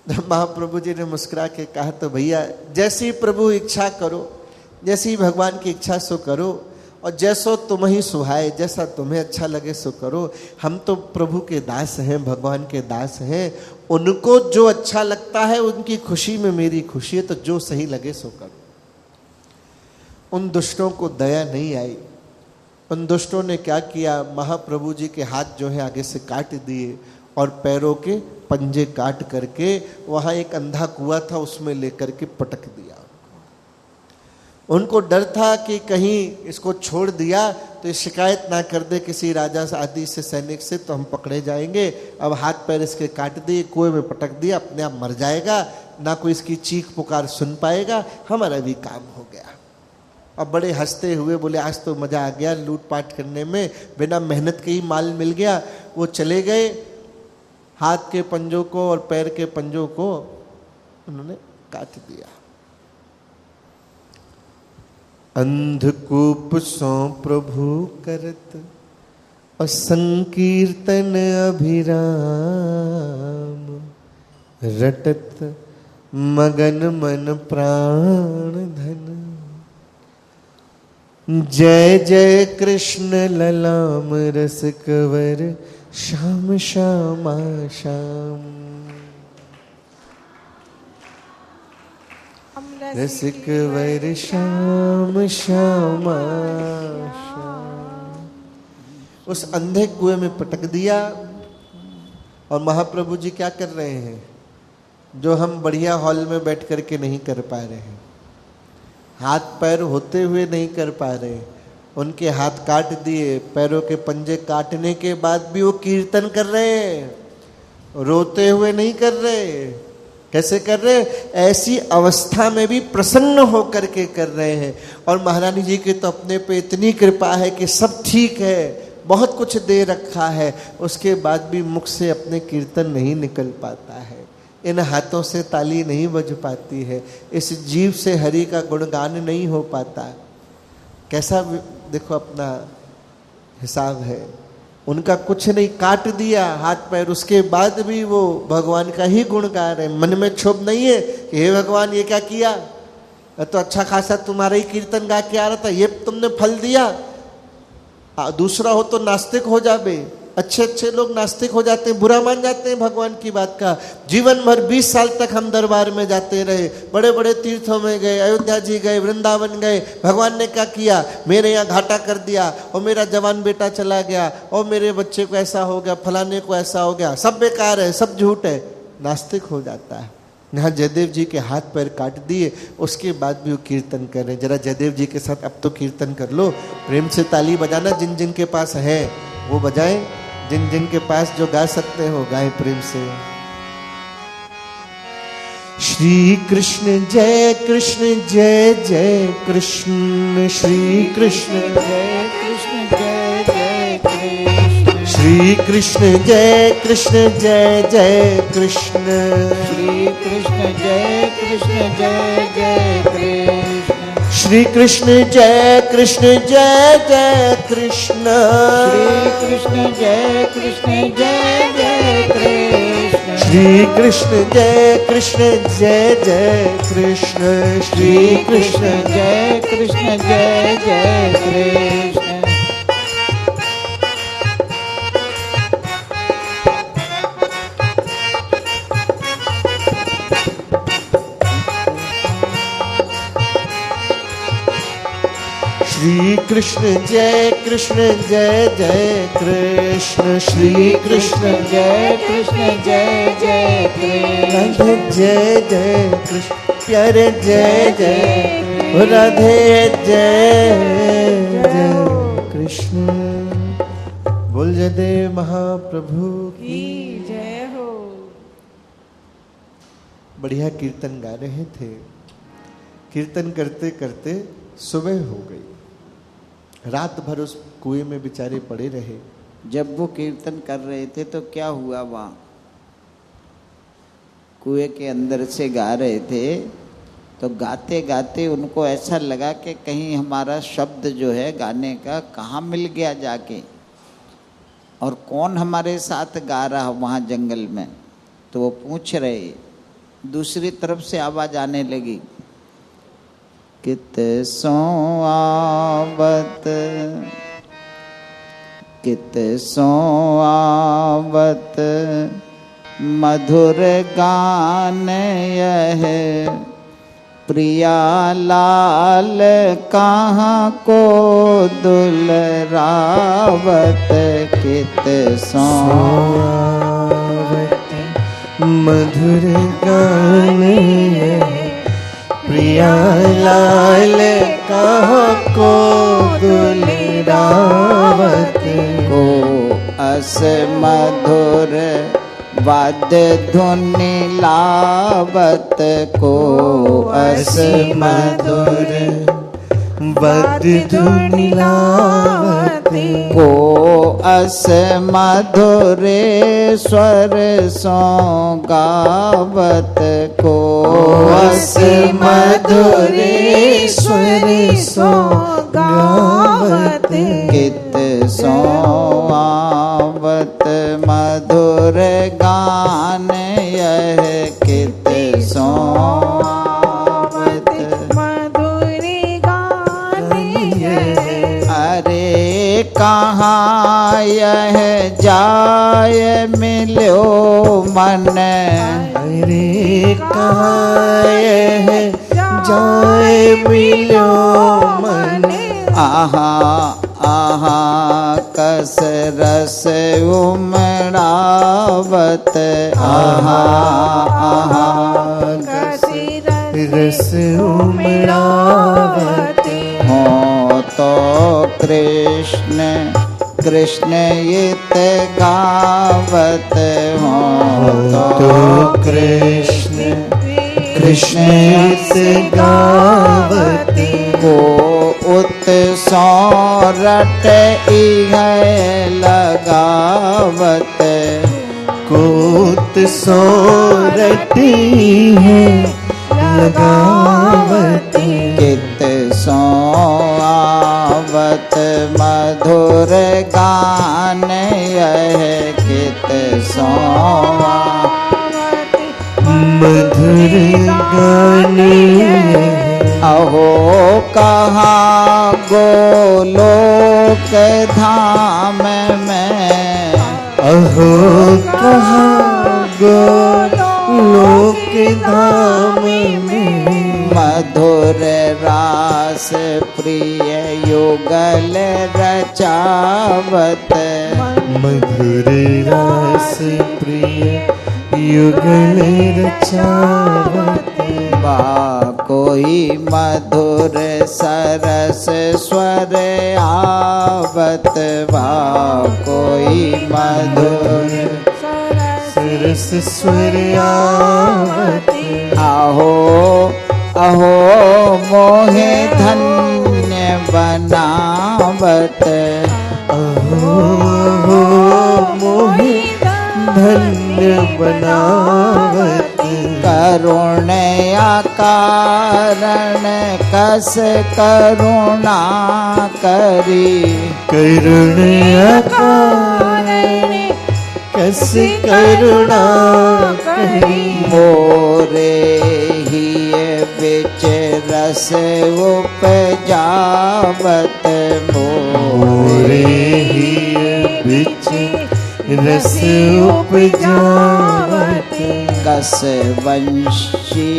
महाप्रभु जी ने मुस्कुरा के कहा, तो भैया जैसी प्रभु इच्छा करो, जैसी भगवान की इच्छा सो करो, और जैसो तुम ही सुहाए, जैसा तुम्हें अच्छा लगे सो करो। हम तो प्रभु के दास हैं, भगवान के दास हैं, उनको जो अच्छा लगता है, उनकी खुशी में मेरी खुशी है, तो जो सही लगे सो करो। उन दुष्टों को दया नहीं आई। उन दुष्टों ने क्या किया, महाप्रभु जी के हाथ जो है आगे से काट दिए और पैरों के पंजे काट करके वहां एक अंधा कुआं था उसमें लेकर के पटक दिया। उनको डर था कि कहीं इसको छोड़ दिया तो ये शिकायत ना कर दे किसी राजा आदि से, सैनिक से, तो हम पकड़े जाएंगे। अब हाथ पैर इसके काट दिए, कुएं में पटक दिया, अपने आप मर जाएगा, ना कोई इसकी चीख पुकार सुन पाएगा, हमारा भी काम हो गया। अब बड़े हंसते हुए बोले, आज तो मजा आ गया लूटपाट करने में, बिना मेहनत के ही माल मिल गया। वो चले गए, हाथ के पंजों को और पैर के पंजों को उन्होंने काट दिया। अंधकूप सो प्रभु करत और संकीर्तन अभिराम, रटत मगन मन प्राण धन। जय जय कृष्ण ललाम रस कंवर, श्याम श्यामा श्याम। रसिक वर श्याम श्यामा श्याम। उस अंधे कुएं में पटक दिया। और महाप्रभु जी क्या कर रहे हैं, जो हम बढ़िया हॉल में बैठ करके नहीं कर पा रहे हैं, हाथ पैर होते हुए नहीं कर पा रहे, उनके हाथ काट दिए, पैरों के पंजे काटने के बाद भी वो कीर्तन कर रहे हैं, रोते हुए नहीं कर रहे। कैसे कर रहे? ऐसी अवस्था में भी प्रसन्न होकर के कर रहे हैं। और महारानी जी की तो अपने पे इतनी कृपा है कि सब ठीक है, बहुत कुछ दे रखा है, उसके बाद भी मुख से अपने कीर्तन नहीं निकल पाता है, इन हाथों से ताली नहीं बज पाती है, इस जीव से हरि का गुणगान नहीं हो पाता। कैसा देखो अपना हिसाब है। उनका कुछ नहीं, काट दिया हाथ पैर, उसके बाद भी वो भगवान का ही गुण गा रहे। मन में क्षोभ नहीं है कि हे भगवान ये क्या किया, तो अच्छा खासा तुम्हारा ही कीर्तन गा के आ रहा था, ये तुमने फल दिया। दूसरा हो तो नास्तिक हो जाबे, अच्छे अच्छे लोग नास्तिक हो जाते हैं, बुरा मान जाते हैं भगवान की बात का। जीवन भर 20 साल तक हम दरबार में जाते रहे, बड़े बड़े तीर्थों में गए, अयोध्या जी गए, वृंदावन गए, भगवान ने क्या किया, मेरे यहाँ घाटा कर दिया, और मेरा जवान बेटा चला गया, और मेरे बच्चे को ऐसा हो गया, फलाने को ऐसा हो गया, सब बेकार है, सब झूठ है, नास्तिक हो जाता है। यहाँ जयदेव जी के हाथ पैर काट दिए, उसके बाद भी वो कीर्तन कर रहे। जरा जयदेव जी के साथ अब तो कीर्तन कर लो, प्रेम से ताली बजाना, जिन जिन के पास है वो बजाएं, जिन जिन के पास जो गा सकते हो गाएं प्रेम से। श्री कृष्ण जय जय कृष्ण श्री कृष्ण जय कृष्ण जय जय कृष्ण श्री कृष्ण जय कृष्ण श्री कृष्ण जय जय कृष्ण श्री कृष्ण जय जय कृष्ण श्री कृष्ण जय जय कृष्ण श्री कृष्ण जय जय कृष्ण श्री कृष्ण जय जय कृष्ण श्री कृष्ण जय जय कृष्ण श्री कृष्ण जय जय कृष्ण राधे जय कृष्ण प्यारे जय राधे जय कृष्ण। बोल जयदेव महाप्रभु की जय हो। बढ़िया कीर्तन गा रहे थे। कीर्तन करते करते सुबह हो गई। रात भर उस कुएं में बेचारे पड़े रहे। जब वो कीर्तन कर रहे थे तो क्या हुआ, वहाँ कुएं के अंदर से गा रहे थे, तो गाते गाते उनको ऐसा लगा कि कहीं हमारा शब्द जो है गाने का कहाँ मिल गया जाके, और कौन हमारे साथ गा रहा वहाँ जंगल में। तो वो पूछ रहे, दूसरी तरफ से आवाज़ आने लगी, कित सो आवत मधुर गान यह प्रिया लाल कहाँ को दुलरावत। कित सो मधुर गान यह प्रिया लाल कहाँ को दुलरावत। को अस मधुर वाद्य धुनि लावत। को अस मधुर वाद्य धुनि लावत। को अस मधुरे स्वर सो गावत। को अस मधुरे स्वर सो गावत। कित सो आवत मधुर गान यह कित सो आवत मधुर गान यह। अरे कहाँ यह जाय मिलो मन। अरे कहाँ यह जाए मिलो मन। आहा आहा कस रस उमड़ावत। आहा आहा कसी रस उमड़ावत। हो तो कृष्ण कृष्ण इत गावत। हो तो कृष्ण कृष्ण इत गावत। को उत्सौरट इह लगावत। कोत सोरटी है लगावत। कित सो आवत मधुर गान यह कित सो मधुर गान अहो कहाँ गोलोक धाम में। अहो कहाँ गोलोक धाम में। मधुर रास प्रिय युगल रचावत। मधुर रास प्रिय युगल रचावत। बा कोई मधुर सरस स्वर आवत। बा कोई मधुर सरस रस स्वर आवत आहो अहो मोहे धन्य बनावत अहो मोहि धन्य बनावत करुणया कारण कस करुणा करी करुणया कारण कस करुणा करी मोरे हिय बिच रस उपजावत मोरे हिय बिच रस उपजावत कस वंशी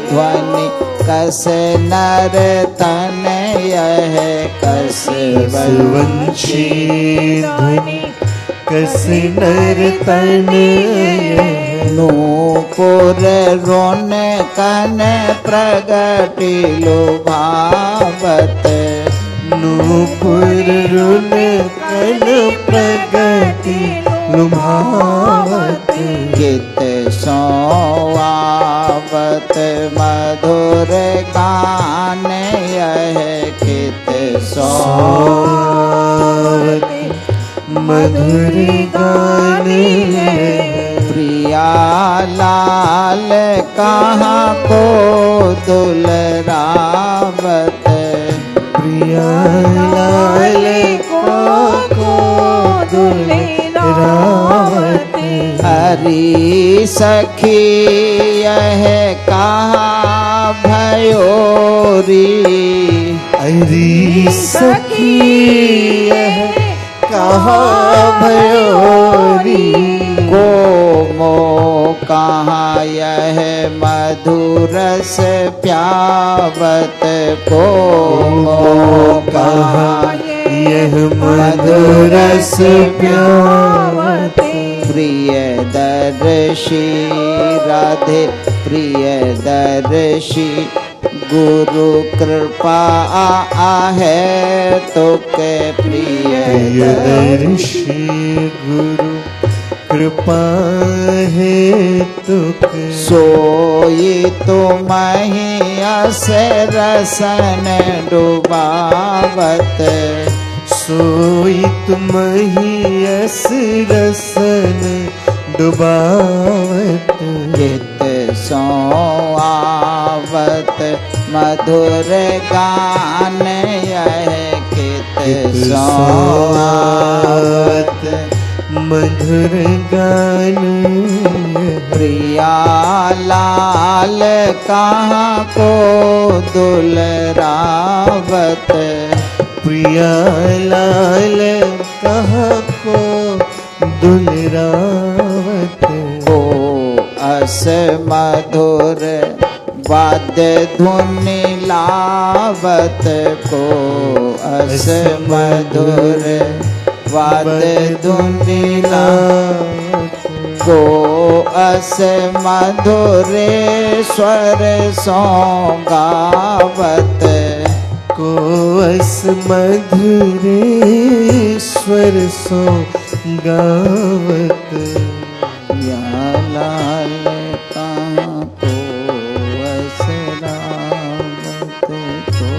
ध्वनि कस नर तन यह कस वंशी ध्वनि कस नर तन नूपुर रोन कन प्रगति लुभावत नूपुर रुन कन प्रगति लुभावत गीत सोआवत मधुर गान यह गीत सोआवत मधुर गान प्रिया लाल कहाँ को दुलरावत प्रिया लाल को दुलरावत हरी सखी यह कहाँ भयोरी हरी सखी यह कहाँ भयोरी को मो कहाँ यह मधुरस प्यावत को मो कहाँ यह मधुरस प्यावत प्रिय दर्शी राधे प्रिय दर्शी गुरु कृपा आहे तो के प्रिय दर्शी गुरु कृपा है तुक सोई तुम ही अस रसन डुबावत सोई तुम ही अस रसन डुबावत गीत सोआवत मधुर गान यह गीत सोआवत मधुर गान प्रिया लाल कहाँ को दुलरावत प्रिया लाल कहाँ को दुलरावत को अस मधुर वाद्य धुनि लावत को अस मधुर वाद्य धुनि लावत को अस मधुरे स्वर सो गावत को अस मधुरे स्वर सो गावत या लाल कहाँ को अस रावत को।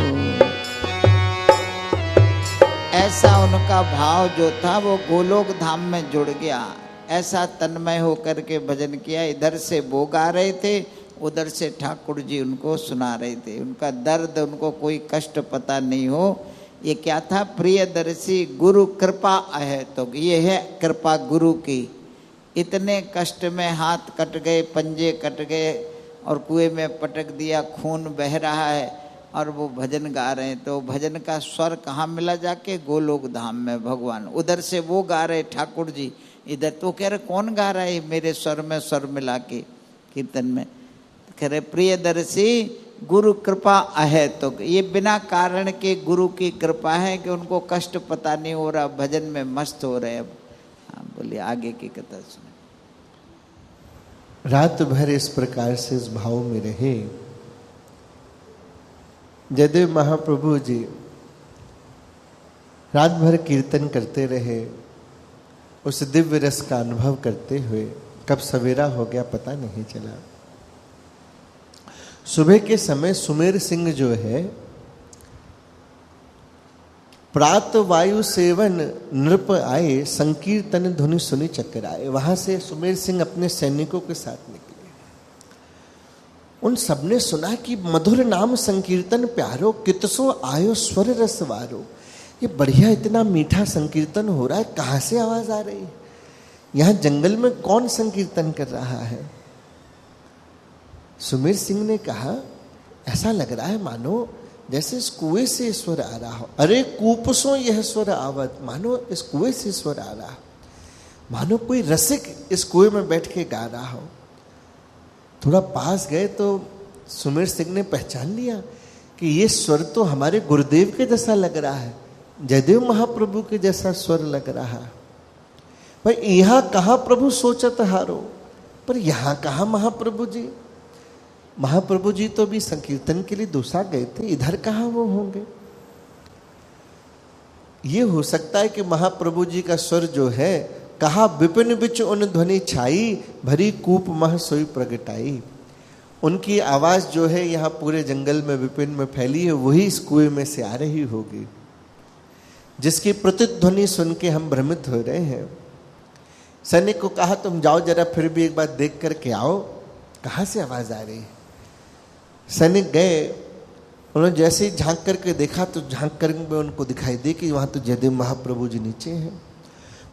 ऐसा उनका भाव जो था वो गोलोक धाम में जुड़ गया। ऐसा तन्मय होकर के भजन किया। इधर से वो गा रहे थे, उधर से ठाकुर जी उनको सुना रहे थे। उनका दर्द, उनको कोई कष्ट पता नहीं हो। ये क्या था? प्रियदर्शी गुरु कृपा है, तो ये है कृपा गुरु की। इतने कष्ट में हाथ कट गए, पंजे कट गए और कुएं में पटक दिया, खून बह रहा है और वो भजन गा रहे हैं। तो भजन का स्वर कहाँ मिला? जाके गोलोक धाम में भगवान। उधर से वो गा रहे ठाकुर जी, इधर तो कह रहे कौन गा रहा है मेरे स्वर में स्वर मिला के कीर्तन में? कह रहे प्रियदर्शी गुरु कृपा है, तो ये बिना कारण के गुरु की कृपा है कि उनको कष्ट पता नहीं हो रहा, भजन में मस्त हो रहे। अब हाँ बोलिए, आगे की कथा सुने। रात भर इस प्रकार से इस भाव में रहे। जयदेव महाप्रभु जी रात भर कीर्तन करते रहे, उस दिव्य रस का अनुभव करते हुए कब सवेरा हो गया पता नहीं चला। सुबह के समय सुमेर सिंह जो है, प्रात वायु सेवन नृप आए, संकीर्तन धुनि सुनि चक्कर आए। वहां से सुमेर सिंह अपने सैनिकों के साथ निकले। उन सबने सुना कि मधुर नाम संकीर्तन प्यारो, कितसो आयो स्वर रसवारो। ये बढ़िया इतना मीठा संकीर्तन हो रहा है, कहाँ से आवाज आ रही है? यहाँ जंगल में कौन संकीर्तन कर रहा है? सुमेर सिंह ने कहा, ऐसा लग रहा है मानो जैसे इस कुएं से स्वर आ रहा हो। अरे कूपसो यह स्वर आवत, मानो इस कुएं से स्वर आ रहा, मानो कोई रसिक इस कुएं में बैठ के गा रहा हो। थोड़ा पास गए तो सुमेर सिंह ने पहचान लिया कि ये स्वर तो हमारे गुरुदेव के जैसा लग रहा है, जयदेव महाप्रभु के जैसा स्वर लग रहा है। भाई यहाँ कहाँ प्रभु सोचत हारो, पर यहाँ कहाँ महाप्रभु जी? महाप्रभु जी तो भी संकीर्तन के लिए दूसरा गए थे, इधर कहाँ वो होंगे? ये हो सकता है कि महाप्रभु जी का स्वर जो है, कहा विपिन बिच उन ध्वनि छाई, भरी कूप मह सोई प्रगटाई। उनकी आवाज जो है यहाँ पूरे जंगल में विपिन में फैली है, वही इस कुएं में से आ रही होगी, जिसकी प्रतिध्वनि सुन के हम भ्रमित हो रहे हैं। सैनिक को कहा, तुम जाओ जरा फिर भी एक बार देख करके आओ, कहाँ से आवाज आ रही है। सैनिक गए, उन्होंने जैसे ही झांक करके देखा तो झांक कर में उनको दिखाई दे कि वहां तो जयदेव महाप्रभु जी नीचे हैं।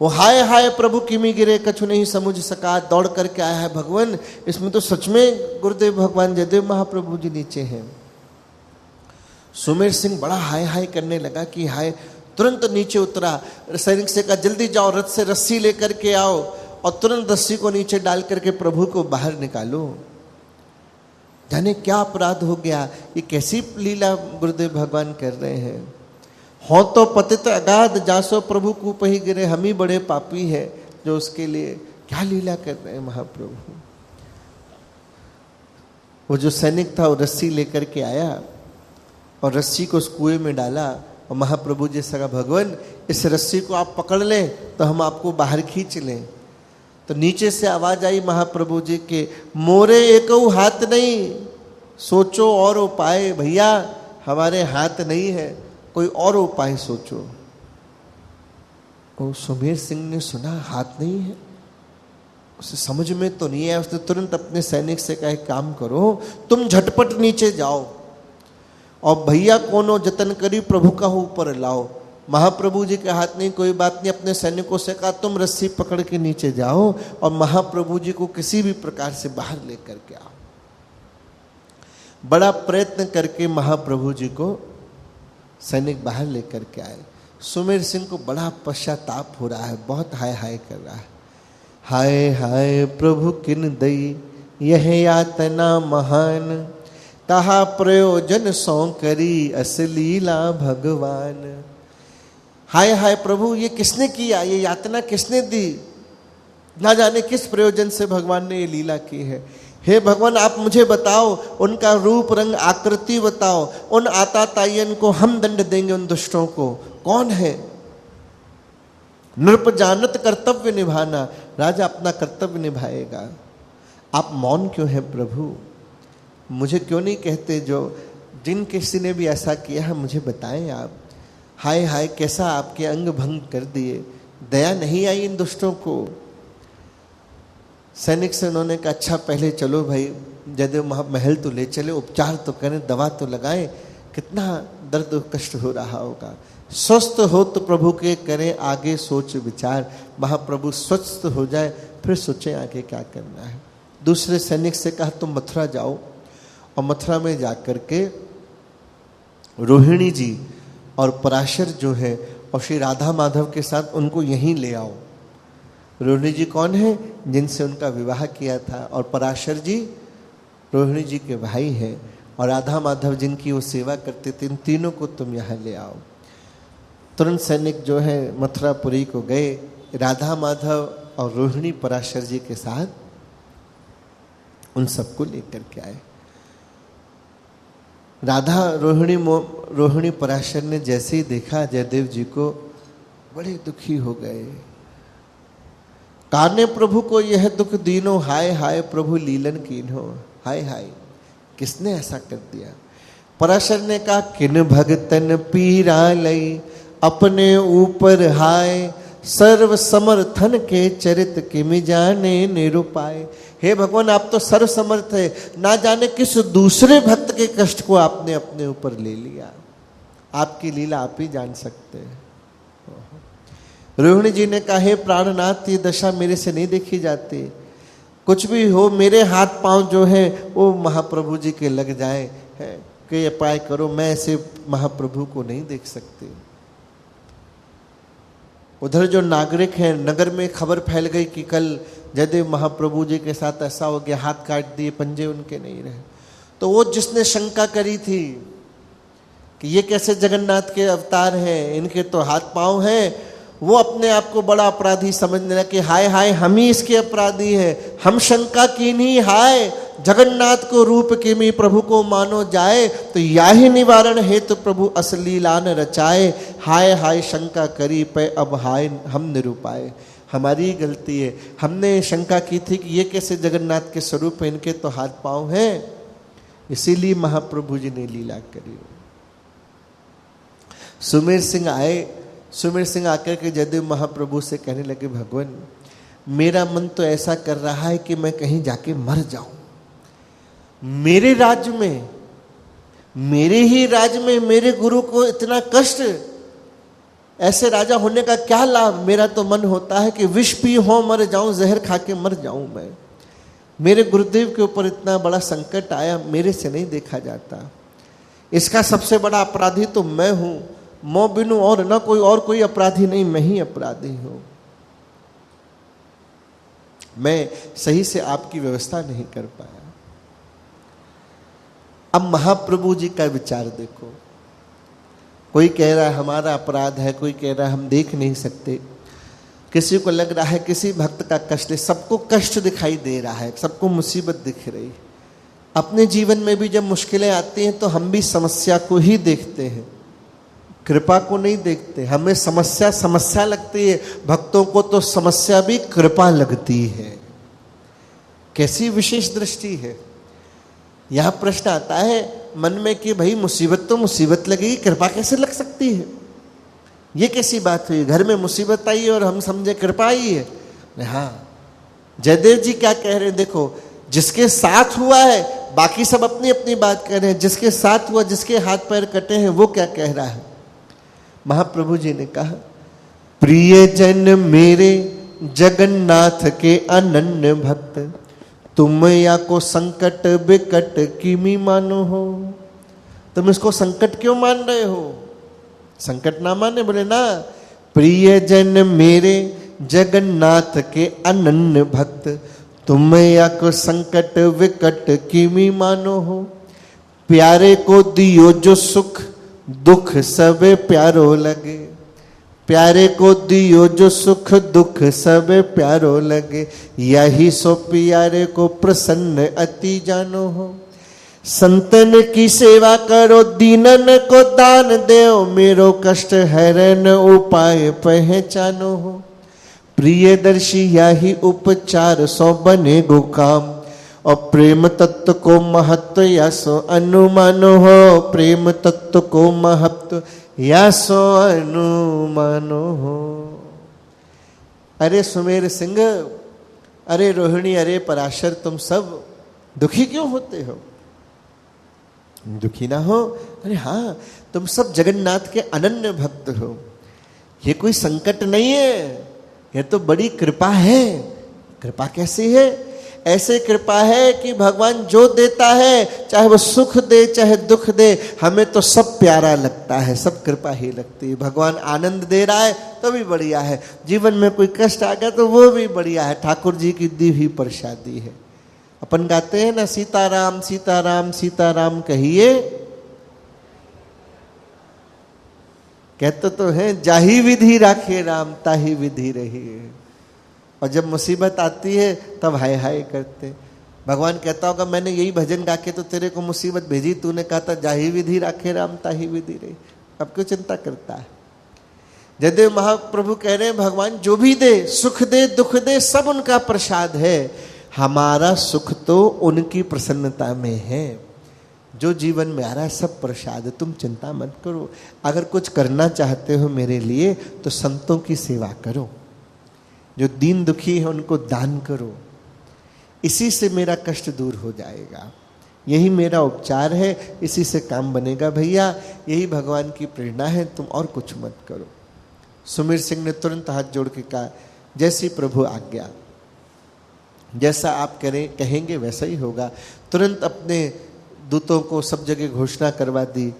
वो हाय हाय प्रभु किमी गिरे कछु नहीं समझ सका, दौड़ करके आया है भगवान, इसमें तो सच में गुरुदेव भगवान जयदेव महाप्रभु जी नीचे हैं। सुमेर सिंह बड़ा हाय हाय करने लगा कि हाय, तुरंत नीचे उतरा। सैनिक से कहा, जल्दी जाओ रथ से रस्सी लेकर के आओ और तुरंत रस्सी को नीचे डाल करके प्रभु को बाहर निकालो। जाने क्या अपराध हो गया, ये कैसी लीला गुरुदेव भगवान कर रहे हैं। हो तो पतित अगाध जासो प्रभु कूप ही गिरे, हम ही बड़े पापी है जो उसके लिए क्या लीला कर रहे हैं महाप्रभु। वो जो सैनिक था वो रस्सी लेकर के आया और रस्सी को उस कुएं में डाला और महाप्रभु जी से कहा, भगवान इस रस्सी को आप पकड़ लें तो हम आपको बाहर खींच लें। तो नीचे से आवाज आई महाप्रभु जी के, मोरे एकऊ हाथ नहीं, सोचो और उपाय। भैया हमारे हाथ नहीं है, कोई और उपाय सोचो। और सुमेर सिंह ने सुना हाथ नहीं है, उसे समझ में तो नहीं आया। उसने तुरंत अपने सैनिक से कहा, काम करो तुम झटपट नीचे जाओ और भैया कोनो जतन करी प्रभु का ऊपर लाओ। महाप्रभु जी के हाथ नहीं, कोई बात नहीं। अपने सैनिकों से कहा, तुम रस्सी पकड़ के नीचे जाओ और महाप्रभु जी को किसी भी प्रकार से बाहर लेकर के आओ। बड़ा प्रयत्न करके महाप्रभु जी को सैनिक बाहर लेकर के आए। सुमेर सिंह को बड़ा पश्चाताप हो रहा है, बहुत हाय हाय कर रहा है। हाय हाय प्रभु किन दई यह यातना महान, कहा प्रयोजन सौ करी असलीला भगवान। हाय हाय प्रभु, ये किसने किया, ये यातना किसने दी, ना जाने किस प्रयोजन से भगवान ने ये लीला की है। हे भगवान आप मुझे बताओ, उनका रूप रंग आकृति बताओ, उन आतातायन को हम दंड देंगे, उन दुष्टों को। कौन है? नृप जानत कर्तव्य निभाना, राजा अपना कर्तव्य निभाएगा। आप मौन क्यों है प्रभु? मुझे क्यों नहीं कहते, जो जिन किसी ने भी ऐसा किया है मुझे बताएं आप। हाय हाय कैसा आपके अंग भंग कर दिए, दया नहीं आई इन दुष्टों को। सैनिक से उन्होंने कहा, अच्छा पहले चलो भाई जयदेव महल तो ले चले, उपचार तो करें, दवा तो लगाएं, कितना दर्द कष्ट हो रहा होगा। स्वस्थ हो तो प्रभु के करें आगे सोच विचार। महाप्रभु स्वस्थ हो जाए फिर सोचें आगे क्या करना है। दूसरे सैनिक से कहा, तुम मथुरा जाओ और मथुरा में जाकर के रोहिणी जी और पराशर जो है और श्री राधा माधव के साथ उनको यहीं ले आओ। रोहिणी जी कौन है? जिनसे उनका विवाह किया था, और पराशर जी रोहिणी जी के भाई हैं, और राधा माधव जिनकी वो सेवा करते थे। इन तीनों को तुम यहाँ ले आओ। तुरंत सैनिक जो है मथुरापुरी को गए, राधा माधव और रोहिणी पराशर जी के साथ उन सबको लेकर के आए। राधा रोहिणी पराशर ने जैसे ही देखा जयदेव जी को, बड़े दुखी हो गए। काने प्रभु को यह दुख दीनो, हाय हाय प्रभु लीलन कीन्हो। हाय हाय, किसने ऐसा कर दिया? पराशर ने कहा, किन भगतन पीरा लई अपने ऊपर हाय, सर्व समर्थन के चरित किमि जाने निरुपाय। हे भगवान, आप तो सर्व समर्थ है, ना जाने किस दूसरे भक्त के कष्ट को आपने अपने ऊपर ले लिया। आपकी लीला आप ही जान सकते हैं। रोहिणी जी ने कहा, हे प्राणनाथ, ये दशा मेरे से नहीं देखी जाती, कुछ भी हो मेरे हाथ पांव जो है वो महाप्रभु जी के लग जाए, है कि उपाय करो, मैं ऐसे महाप्रभु को नहीं देख सकती। उधर जो नागरिक हैं, नगर में खबर फैल गई कि कल जयदेव महाप्रभु जी के साथ ऐसा हो गया, हाथ काट दिए, पंजे उनके नहीं रहे। तो वो जिसने शंका करी थी कि ये कैसे जगन्नाथ के अवतार हैं, इनके तो हाथ पांव हैं, वो अपने आप को बड़ा अपराधी समझने लगा कि हाय हाय, हम ही इसके अपराधी हैं, हम शंका की नहीं, हाय जगन्नाथ को रूप किमि प्रभु को मानो जाए, तो याहि निवारण हेतु प्रभु असलीलान रचाए। हाय हाय शंका करी पे अब हाय हम निरूपाए। हमारी गलती है, हमने शंका की थी कि ये कैसे जगन्नाथ के स्वरूप है, इनके तो हाथ पांव हैं, इसीलिए महाप्रभु जी ने लीला करी। सुमेर सिंह आए, सुमेर सिंह आकर के जयदेव महाप्रभु से कहने लगे, भगवान मेरा मन तो ऐसा कर रहा है कि मैं कहीं जाके मर जाऊं, मेरे राज्य में, मेरे ही राज्य में मेरे गुरु को इतना कष्ट, ऐसे राजा होने का क्या लाभ। मेरा तो मन होता है कि विष पी हो मर जाऊं, जहर खा के मर जाऊं मैं। मेरे गुरुदेव के ऊपर इतना बड़ा संकट आया, मेरे से नहीं देखा जाता, इसका सबसे बड़ा अपराधी तो मैं हूं, मो बिनु और ना कोई अपराधी नहीं, मैं ही अपराधी हूं। मैं सही से आपकी व्यवस्था नहीं कर पाया। अब महाप्रभु जी का विचार देखो, कोई कह रहा है हमारा अपराध है, कोई कह रहा है हम देख नहीं सकते, किसी को लग रहा है किसी भक्त का कष्ट है, सबको कष्ट दिखाई दे रहा है, सबको मुसीबत दिख रही। अपने जीवन में भी जब मुश्किलें आती हैं तो हम भी समस्या को ही देखते हैं, कृपा को नहीं देखते। हमें समस्या समस्या लगती है, भक्तों को तो समस्या भी कृपा लगती है। कैसी विशेष दृष्टि है। यह प्रश्न आता है मन में कि भाई मुसीबत तो मुसीबत लगेगी, कृपा कैसे लग सकती है, ये कैसी बात हुई। घर में मुसीबत आई और हम समझे कृपा आई है। हाँ, जयदेव जी क्या कह रहे हैं, देखो जिसके साथ हुआ है, बाकी सब अपनी अपनी बात कह रहे हैं, जिसके साथ हुआ, जिसके हाथ पैर कटे हैं, वो क्या कह रहा है। महाप्रभु जी ने कहा, प्रिय जन मेरे जगन्नाथ के अनन्य भक्त, तुम या को संकट बिकट किमी मानो हो। तुम इसको संकट क्यों मान रहे हो, संकट ना माने। बोले ना, प्रिय जन मेरे जगन्नाथ के अनन्य भक्त, तुम या को संकट विकट किमी मानो हो। प्यारे को दियो जो सुख, दुख सब प्यारो लगे। प्यारे को दियो जो सुख, दुख सब प्यारो लगे। यही सो प्यारे को प्रसन्न अति जानो हो। संतन की सेवा करो, दीनन को दान देओ। मेरो कष्ट हरन उपाय पहचानो हो। प्रियदर्शी यही उपचार सो बने गो काम। और प्रेम तत्व को महत्व या सो अनुमानो हो। प्रेम तत्व को महत्व या सो अनुमानो हो। अरे सुमेर सिंह, अरे रोहिणी, अरे पराशर, तुम सब दुखी क्यों होते हो। दुखी ना हो। अरे हाँ, तुम सब जगन्नाथ के अनन्य भक्त हो। ये कोई संकट नहीं है, ये तो बड़ी कृपा है। कृपा कैसी है। ऐसे कृपा है कि भगवान जो देता है, चाहे वो सुख दे चाहे दुख दे, हमें तो सब प्यारा लगता है, सब कृपा ही लगती है। भगवान आनंद दे रहा है तो भी बढ़िया है, जीवन में कोई कष्ट आ गया तो वो भी बढ़िया है, ठाकुर जी की दी हुई प्रसादी है। अपन गाते हैं ना, सीताराम सीताराम सीताराम कहिए, कहते तो हैं जाही विधि राखे राम ताही विधि रही। और जब मुसीबत आती है तब हाय हाय करते। भगवान कहता होगा मैंने यही भजन गा के तो तेरे को मुसीबत भेजी, तूने कहा था जाही विधि राखे राम ताही विधि रही। अब क्यों चिंता करता है। जयदेव महाप्रभु कह रहे हैं भगवान जो भी दे, सुख दे दुख दे, सब उनका प्रसाद है। हमारा सुख तो उनकी प्रसन्नता में है। जो जीवन में आ रहा है सब प्रसाद, तुम चिंता मत करो। अगर कुछ करना चाहते हो मेरे लिए तो संतों की सेवा करो, जो दीन दुखी है उनको दान करो, इसी से मेरा कष्ट दूर हो जाएगा। यही मेरा उपचार है, इसी से काम बनेगा भैया। यही भगवान की प्रेरणा है, तुम और कुछ मत करो। सुमीर सिंह ने तुरंत हाथ जोड़ के कहा, जैसी प्रभु आज्ञा, जैसा आप कहेंगे वैसा ही होगा। तुरंत अपने दूतों को सब जगह घोषणा करवा दी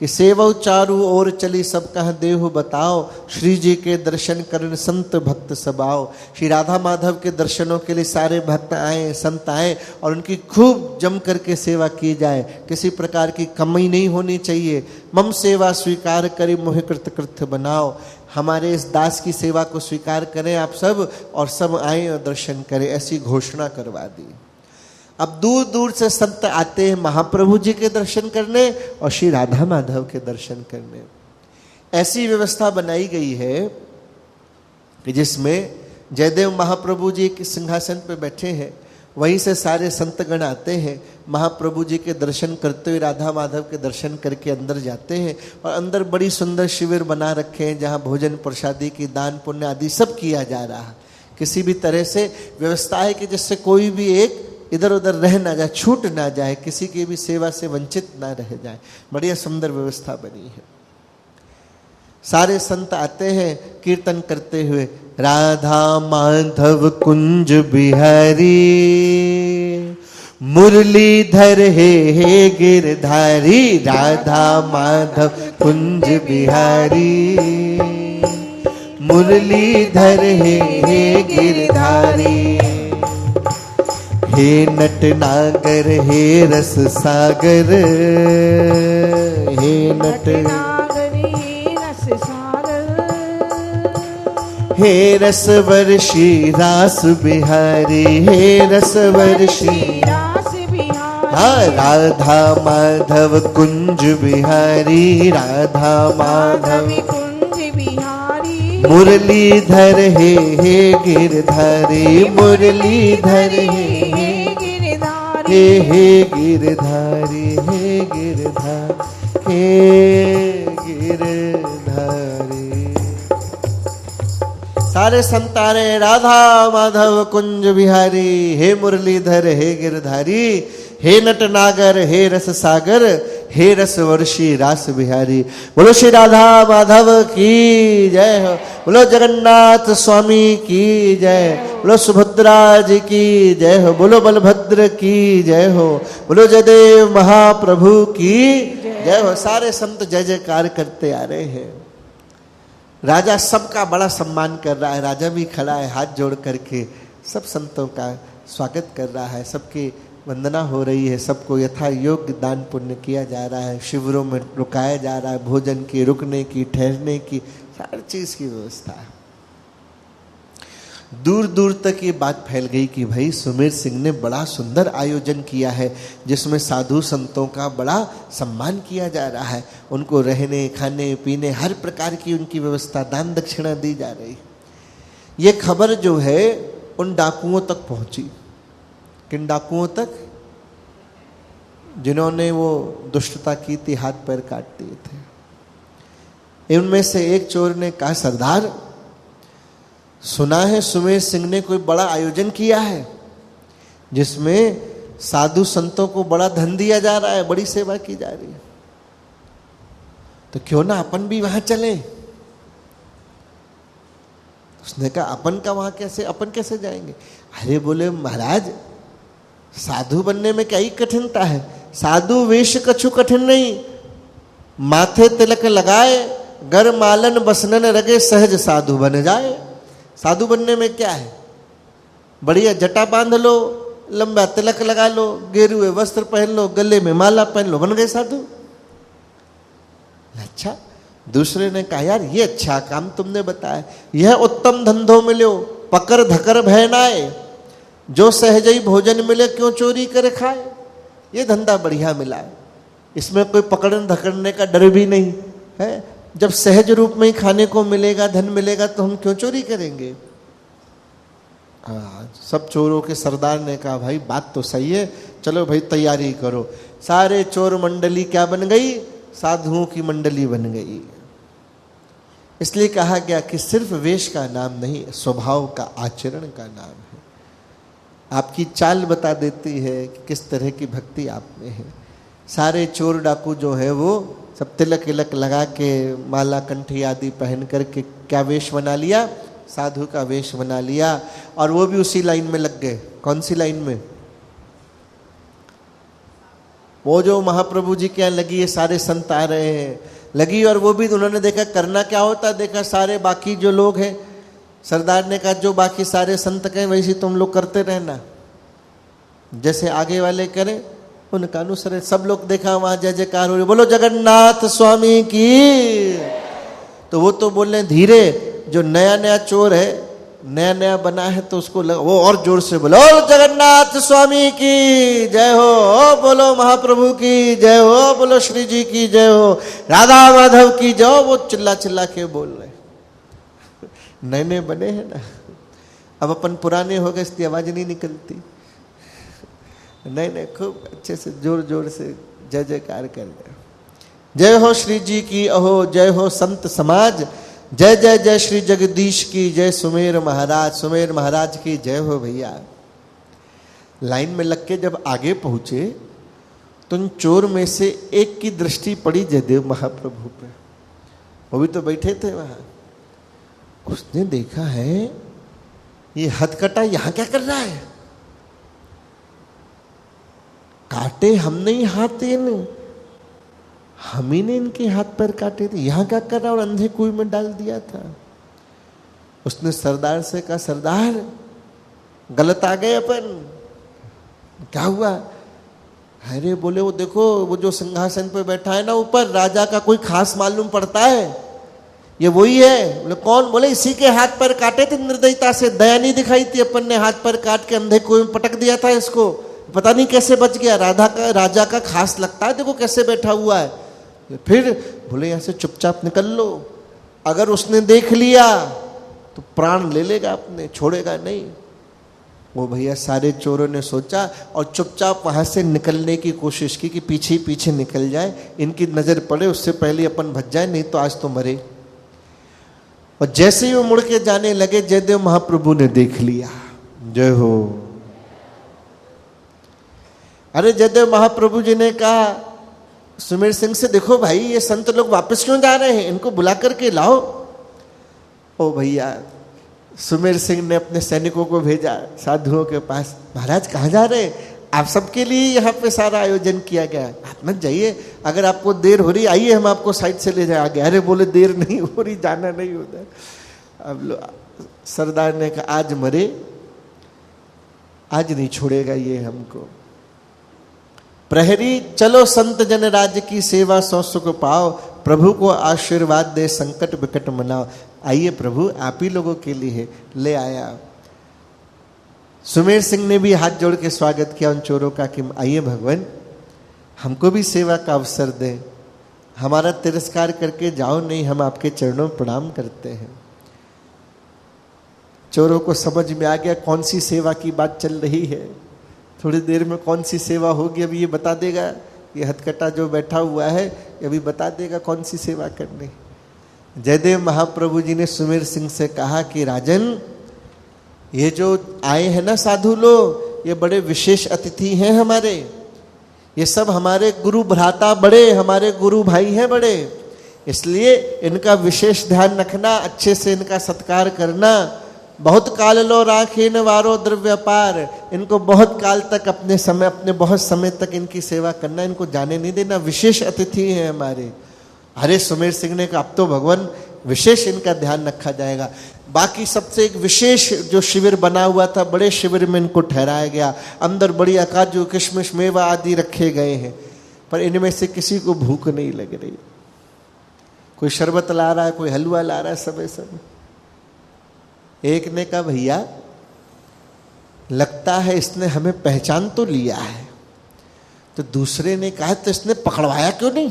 कि सेवौ चारू ओर चली सब कह देहु बताओ, श्री जी के दर्शन करन संत भक्त सब आओ। श्री राधा माधव के दर्शनों के लिए सारे भक्त आए, संत आए और उनकी खूब जम करके सेवा की जाए। किसी प्रकार की कमी नहीं होनी चाहिए। मम सेवा स्वीकार करी मोहि कृत कृत बनाओ। हमारे इस दास की सेवा को स्वीकार करें आप सब, और सब आए और दर्शन करें, ऐसी घोषणा करवा दी। अब दूर दूर से संत आते हैं महाप्रभु जी के दर्शन करने और श्री राधा माधव के दर्शन करने। ऐसी व्यवस्था बनाई गई है कि जिसमें जयदेव महाप्रभु जी के सिंहासन पर बैठे हैं, वहीं से सारे संतगण आते हैं, महाप्रभु जी के दर्शन करते हुए राधा माधव के दर्शन करके अंदर जाते हैं। और अंदर बड़ी सुंदर शिविर बना रखे हैं जहाँ भोजन प्रसादी की दान पुण्य आदि सब किया जा रहा है। किसी भी तरह से व्यवस्था है कि जिससे कोई भी एक इधर उधर रह ना जाए, छूट ना जाए, किसी की भी सेवा से वंचित ना रह जाए। बढ़िया सुंदर व्यवस्था बनी है। सारे संत आते हैं कीर्तन करते हुए, राधा माधव कुंज बिहारी, मुरलीधर हे गिरधारी। राधा माधव कुंज बिहारी, मुरलीधर हे गिरधारी। हे नटनागर हे रस सागर, हे नटनागर हे रस सागर, हे रसवर्षी रास बिहारी, हे रसवर्षी रास बिहारी। हाँ, राधा माधव कुंज बिहारी, राधा माधव कुंज बिहारी। मुरलीधर हे गिरधारी, मुरलीधर हे गिरधारी, हे गिरधारी, हे गिरधारी। सारे संताने राधा माधव कुंज बिहारी, हे मुरलीधर हे गिरधारी, हे नटनागर हे रस सागर, हे रसवर्षी रास बिहारी। बोलो श्री राधा माधव की जय हो, बोलो जगन्नाथ स्वामी की जय, बोलो सुभद्रा जी की जय हो, बोलो बलभद्र की जय हो, बोलो जयदेव महाप्रभु की जय हो। सारे संत जय जयकार करते आ रहे हैं। राजा सबका बड़ा सम्मान कर रहा है। राजा भी खड़ा है हाथ जोड़ करके, सब संतों का स्वागत कर रहा है, सबकी वंदना हो रही है, सबको यथा योग्य दान पुण्य किया जा रहा है। शिविरों में रुकाया जा रहा है, भोजन की, रुकने की, ठहरने की, हर चीज की व्यवस्था है। दूर दूर तक ये बात फैल गई कि भाई सुमेर सिंह ने बड़ा सुंदर आयोजन किया है, जिसमें साधु संतों का बड़ा सम्मान किया जा रहा है। उनको रहने खाने पीने हर प्रकार की उनकी व्यवस्था, दान दक्षिणा दी जा रही। ये खबर जो है उन डाकुओं तक पहुंची। किन डाकुओं तक? जिन्होंने वो दुष्टता की थी, हाथ पैर काट दिए थे। इनमें से एक चोर ने कहा, सरदार सुना है सुमेर सिंह ने कोई बड़ा आयोजन किया है जिसमें साधु संतों को बड़ा धन दिया जा रहा है, बड़ी सेवा की जा रही है, तो क्यों ना अपन भी वहां चले। उसने कहा अपन का वहां कैसे, अपन कैसे जाएंगे? अरे बोले महाराज साधु बनने में क्या ही कठिनता है, साधु वेश कछु कठिन नहीं, माथे तिलक लगाए गर मालन बसनन रगे सहज साधु बन जाए। साधु बनने में क्या है, बढ़िया जटा बांध लो, लंबा तिलक लगा लो, गेरुए वस्त्र पहन लो, गले में माला पहन लो, बन गए साधु। अच्छा, दूसरे ने कहा यार ये अच्छा काम तुमने बताया, यह उत्तम धंधों मिलो, पकड़ धकर भय नाए, जो सहजई भोजन मिले क्यों चोरी करे खाए। ये धंधा बढ़िया मिला है, इसमें कोई पकड़न धकड़ने का डर भी नहीं है, जब सहज रूप में ही खाने को मिलेगा, धन मिलेगा, तो हम क्यों चोरी करेंगे? सब चोरों के सरदार ने कहा भाई बात तो सही है, चलो भाई तैयारी करो। सारे चोर मंडली क्या बन गई? साधुओं की मंडली बन गई। इसलिए कहा गया कि सिर्फ वेश का नाम नहीं, स्वभाव का, आचरण का नाम है। आपकी चाल बता देती है कि किस तरह की भक्ति आप में है। सारे चोर डाकू जो है वो सब तिलक विलक लगा के, माला कंठी आदि पहन करके क्या वेश बना लिया? साधु का वेश बना लिया। और वो भी उसी लाइन में लग गए। कौन सी लाइन में? वो जो महाप्रभु जी के यहाँ लगी है, सारे संत आ रहे हैं, लगी। और वो भी उन्होंने देखा करना क्या होता, देखा सारे बाकी जो लोग हैं, सरदार ने कहा जो बाकी सारे संत कहें वैसे तुम लोग करते रहना, जैसे आगे वाले करें उनका अनुसरण। सब लोग देखा वहां जय जयकार हो रही, बोलो जगन्नाथ स्वामी की। तो वो तो बोल रहे धीरे, जो नया नया चोर है, नया नया बना है, तो उसको वो और जोर से बोलो जगन्नाथ स्वामी की जय हो, बोलो महाप्रभु की जय हो, बोलो श्री जी की जय हो, राधा माधव की जय हो। वो चिल्ला चिल्ला के बोल रहे। नए नए बने हैं ना, अब अपन पुराने हो गए इसलिए आवाज नहीं निकलती। नहीं नहीं, खूब अच्छे से जोर जोर से जय जयकार कर रहे। जय हो श्री जी की अहो, जय हो संत समाज, जय जय जय श्री जगदीश की जय, सुमेर महाराज, सुमेर महाराज की जय हो भैया। लाइन में लग के जब आगे पहुंचे तो उन चोर में से एक की दृष्टि पड़ी जयदेव महाप्रभु पे। वो भी तो बैठे थे वहां। उसने देखा है ये हथकटा यहां क्या कर रहा है? काटे हमने ही हाथ, हम ही ने इनके हाथ पैर काटे थे, यहां क्या कर रहा? और अंधे कुएं में डाल दिया था। उसने सरदार से कहा सरदार गलत आ गए अपन, क्या हुआ? अरे बोले वो देखो वो जो सिंहासन पे बैठा है ना ऊपर, राजा का कोई खास मालूम पड़ता है, ये वही है। बोले कौन? बोले इसी के हाथ पैर काटे थे निर्दयता से, दया नहीं दिखाई थी, अपन ने हाथ पैर काट के अंधे कुएं में पटक दिया था इसको, पता नहीं कैसे बच गया। राजा का खास लगता है, देखो कैसे बैठा हुआ है। फिर बोले यहां से चुपचाप निकल लो, अगर उसने देख लिया तो प्राण ले लेगा अपने, छोड़ेगा नहीं। वो भैया सारे चोरों ने सोचा और चुपचाप वहां से निकलने की कोशिश की कि पीछे पीछे निकल जाए, इनकी नजर पड़े उससे पहले अपन भज जाए, नहीं तो आज तो मरे। और जैसे ही वो मुड़ के जाने लगे, जयदेव महाप्रभु ने देख लिया। जय हो। अरे जयदेव महाप्रभु जी ने कहा सुमेर सिंह से, देखो भाई ये संत लोग वापस क्यों जा रहे हैं, इनको बुला करके लाओ। ओ भैया, सुमेर सिंह ने अपने सैनिकों को भेजा साधुओं के पास। महाराज कहाँ जा रहे हैं? आप सबके लिए यहाँ पे सारा आयोजन किया गया है, आप मत जाइए, अगर आपको देर हो रही आइए हम आपको साइड से ले जाएंगे। अरे बोले देर नहीं हो रही, जाना नहीं उधर। अब सरदार ने कहा आज मरे, आज नहीं छोड़ेगा ये हमको। प्रहरी चलो संत जन राज्य की सेवा, सौ सुख पाओ, प्रभु को आशीर्वाद दे, संकट विकट मनाओ। आइए प्रभु आप ही लोगों के लिए ले आया। सुमेर सिंह ने भी हाथ जोड़ के स्वागत किया उन चोरों का कि आइए भगवान हमको भी सेवा का अवसर दें, हमारा तिरस्कार करके जाओ नहीं, हम आपके चरणों में प्रणाम करते हैं। चोरों को समझ में आ गया कौन सी सेवा की बात चल रही है, थोड़ी देर में कौन सी सेवा होगी अभी ये बता देगा। ये हथकटा जो बैठा हुआ है ये अभी बता देगा कौन सी सेवा करनी। जयदेव महाप्रभु जी ने सुमेर सिंह से कहा कि राजन ये जो आए हैं ना साधु लोग, ये बड़े विशेष अतिथि हैं हमारे, ये सब हमारे गुरु भ्राता बड़े, हमारे गुरु भाई हैं बड़े, इसलिए इनका विशेष ध्यान रखना, अच्छे से इनका सत्कार करना। बहुत काल लो राखे न वारो द्रव्य पार, इनको बहुत काल तक अपने बहुत समय तक इनकी सेवा करना, इनको जाने नहीं देना, विशेष अतिथि हैं हमारे। अरे सुमेर सिंह ने कहा अब तो भगवान विशेष इनका ध्यान रखा जाएगा। बाकी सबसे एक विशेष जो शिविर बना हुआ था, बड़े शिविर में इनको ठहराया गया, अंदर बड़ी अकाजू किशमिश मेवा आदि रखे गए हैं, पर इनमें से किसी को भूख नहीं लग रही। कोई शरबत ला रहा है, कोई हलवा ला रहा है, सब। एक ने कहा भैया लगता है इसने हमें पहचान तो लिया है। तो दूसरे ने कहा तो इसने पकड़वाया क्यों नहीं?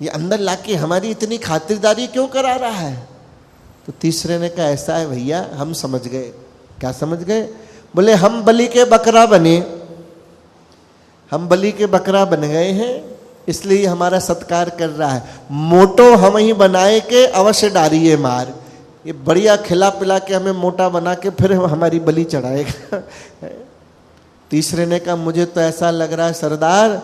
ये अंदर लाके हमारी इतनी खातिरदारी क्यों करा रहा है? तो तीसरे ने कहा ऐसा है भैया, हम समझ गए। क्या समझ गए? बोले हम बलि के बकरा बने, हम बलि के बकरा बन गए हैं, इसलिए हमारा सत्कार कर रहा है। मोटो हम ही बनाए के अवश्य डारिये मार, ये बढ़िया खिला पिला के हमें मोटा बना के फिर हमारी बलि चढ़ाएगा। तीसरे ने कहा मुझे तो ऐसा लग रहा है सरदार,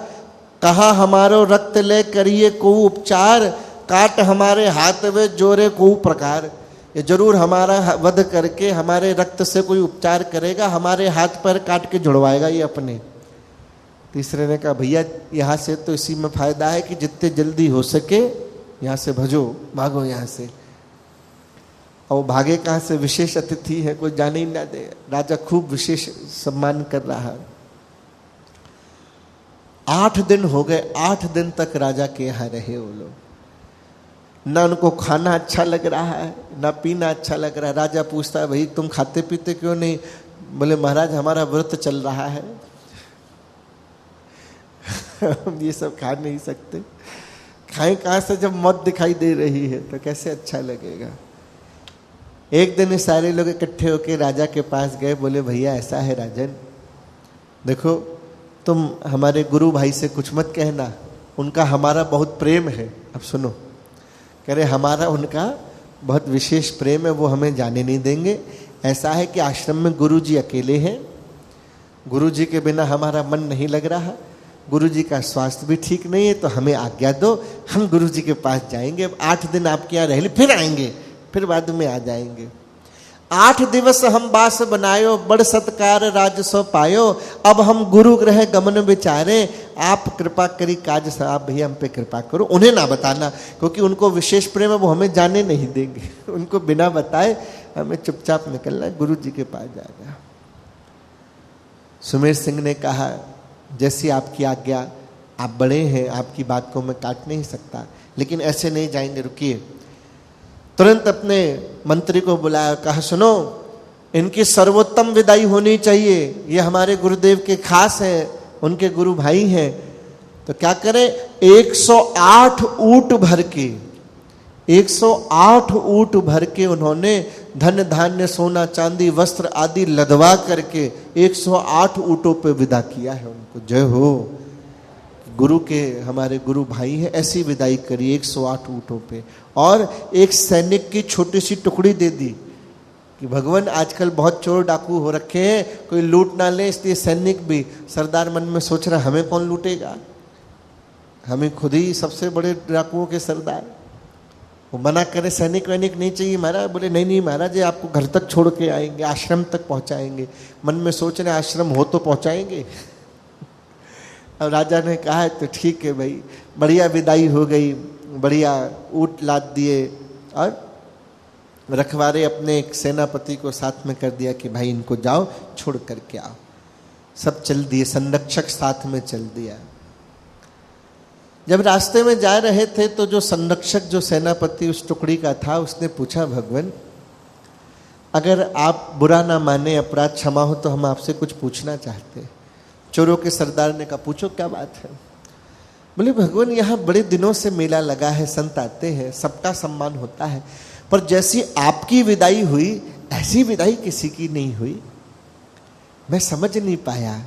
कहा हमारो रक्त ले करिए को उपचार, काट हमारे हाथ में जोरे को प्रकार। ये जरूर हमारा वध करके हमारे रक्त से कोई उपचार करेगा, हमारे हाथ पैर काट के जुड़वाएगा ये अपने। तीसरे ने कहा भैया यहाँ से तो इसी में फायदा है कि जितने जल्दी हो सके यहाँ से भजो, भागो यहाँ से। और भागे कहाँ से? विशेष अतिथि है, कोई जाने ही ना दे। राजा खूब विशेष सम्मान कर रहा है। 8 दिन हो गए, 8 दिन तक राजा के यहाँ रहे वो लोग। ना उनको खाना अच्छा लग रहा है, ना पीना अच्छा लग रहा है। राजा पूछता है भाई तुम खाते पीते क्यों नहीं? बोले महाराज हमारा व्रत चल रहा है, हम ये सब खा नहीं सकते। खाएं कहाँ से जब मौत दिखाई दे रही है तो कैसे अच्छा लगेगा। एक दिन सारे लोग इकट्ठे होकर राजा के पास गए। बोले भैया ऐसा है राजन, देखो तुम हमारे गुरु भाई से कुछ मत कहना, उनका हमारा बहुत प्रेम है। अब सुनो, कह रहे हमारा उनका बहुत विशेष प्रेम है, वो हमें जाने नहीं देंगे। ऐसा है कि आश्रम में गुरुजी अकेले हैं, गुरुजी के बिना हमारा मन नहीं लग रहा, गुरुजी का स्वास्थ्य भी ठीक नहीं है, तो हमें आज्ञा दो, हम गुरुजी के पास जाएंगे। अब 8 दिन आपके यहाँ रह ले, फिर आएंगे, फिर बाद में आ जाएंगे। 8 दिवस हम बास बनायो, बड़ सत्कार राजसो पायो, अब हम गुरु ग्रह गमन विचारे, आप कृपा करी काज सा, आप भैया हम पे कृपा करो। उन्हें ना बताना, क्योंकि उनको विशेष प्रेम है, वो हमें जाने नहीं देंगे। उनको बिना बताए हमें चुपचाप निकलना है, गुरु जी के पास जाना। सुमेर सिंह ने कहा जैसी आपकी आज्ञा, आप बड़े हैं, आपकी बात को मैं काट नहीं सकता, लेकिन ऐसे नहीं जाएंगे, रुकिए। तुरंत अपने मंत्री को बुलाया, कहा सुनो इनकी सर्वोत्तम विदाई होनी चाहिए, ये हमारे गुरुदेव के खास हैं, उनके गुरु भाई हैं। तो क्या करें, 108 ऊंट भर के 108 ऊंट भर के उन्होंने धन धान्य सोना चांदी वस्त्र आदि लदवा करके 108 ऊंटों पे विदा किया है उनको। जय हो, गुरु के हमारे गुरु भाई हैं, ऐसी विदाई करी 108 ऊंटों पे। और एक सैनिक की छोटी सी टुकड़ी दे दी कि भगवान आजकल बहुत चोर डाकू हो रखे हैं, कोई लूट ना ले, इसलिए सैनिक भी। सरदार मन में सोच रहा हमें कौन लूटेगा, हमें खुद ही सबसे बड़े डाकुओं के सरदार। वो मना करे सैनिक वैनिक नहीं चाहिए महाराज। बोले नहीं नहीं महाराज, ये आपको घर तक छोड़ के आएंगे, आश्रम तक पहुंचाएंगे। मन में सोच रहे आश्रम हो तो पहुंचाएंगे। अब राजा ने कहा है तो ठीक है भाई, बढ़िया विदाई हो गई, बढ़िया ऊंट लाद दिए और रखवारे अपने एक सेनापति को साथ में कर दिया कि भाई इनको जाओ छोड़ करके आओ। सब चल दिए, संरक्षक साथ में चल दिया। जब रास्ते में जा रहे थे तो जो संरक्षक, जो सेनापति उस टुकड़ी का था, उसने पूछा भगवान अगर आप बुरा ना माने, अपराध क्षमा हो, तो हम आपसे कुछ पूछना चाहते हैं। चोरों के सरदार ने कहा पूछो क्या बात है। बोले भगवान यहाँ बड़े दिनों से मेला लगा है, संत आते हैं, सबका सम्मान होता है, पर जैसी आपकी विदाई हुई ऐसी विदाई किसी की नहीं हुई। मैं समझ नहीं पाया,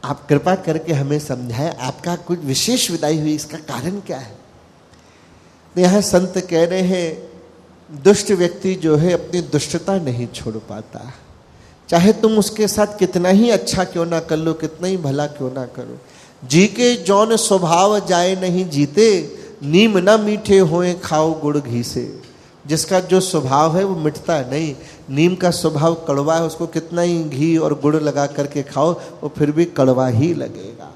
आप कृपा करके हमें समझाएं, आपका कुछ विशेष विदाई हुई, इसका कारण क्या है। तो यहाँ संत कह रहे हैं दुष्ट व्यक्ति जो है अपनी दुष्टता नहीं छोड़ पाता, चाहे तुम उसके साथ कितना ही अच्छा क्यों ना कर लो, कितना ही भला क्यों ना करो। जी के जौन स्वभाव जाए नहीं जीते, नीम ना मीठे होए खाओ गुड़ घी से। जिसका जो स्वभाव है वो मिटता नहीं, नीम का स्वभाव कड़वा है, उसको कितना ही घी और गुड़ लगा करके खाओ वो फिर भी कड़वा ही लगेगा।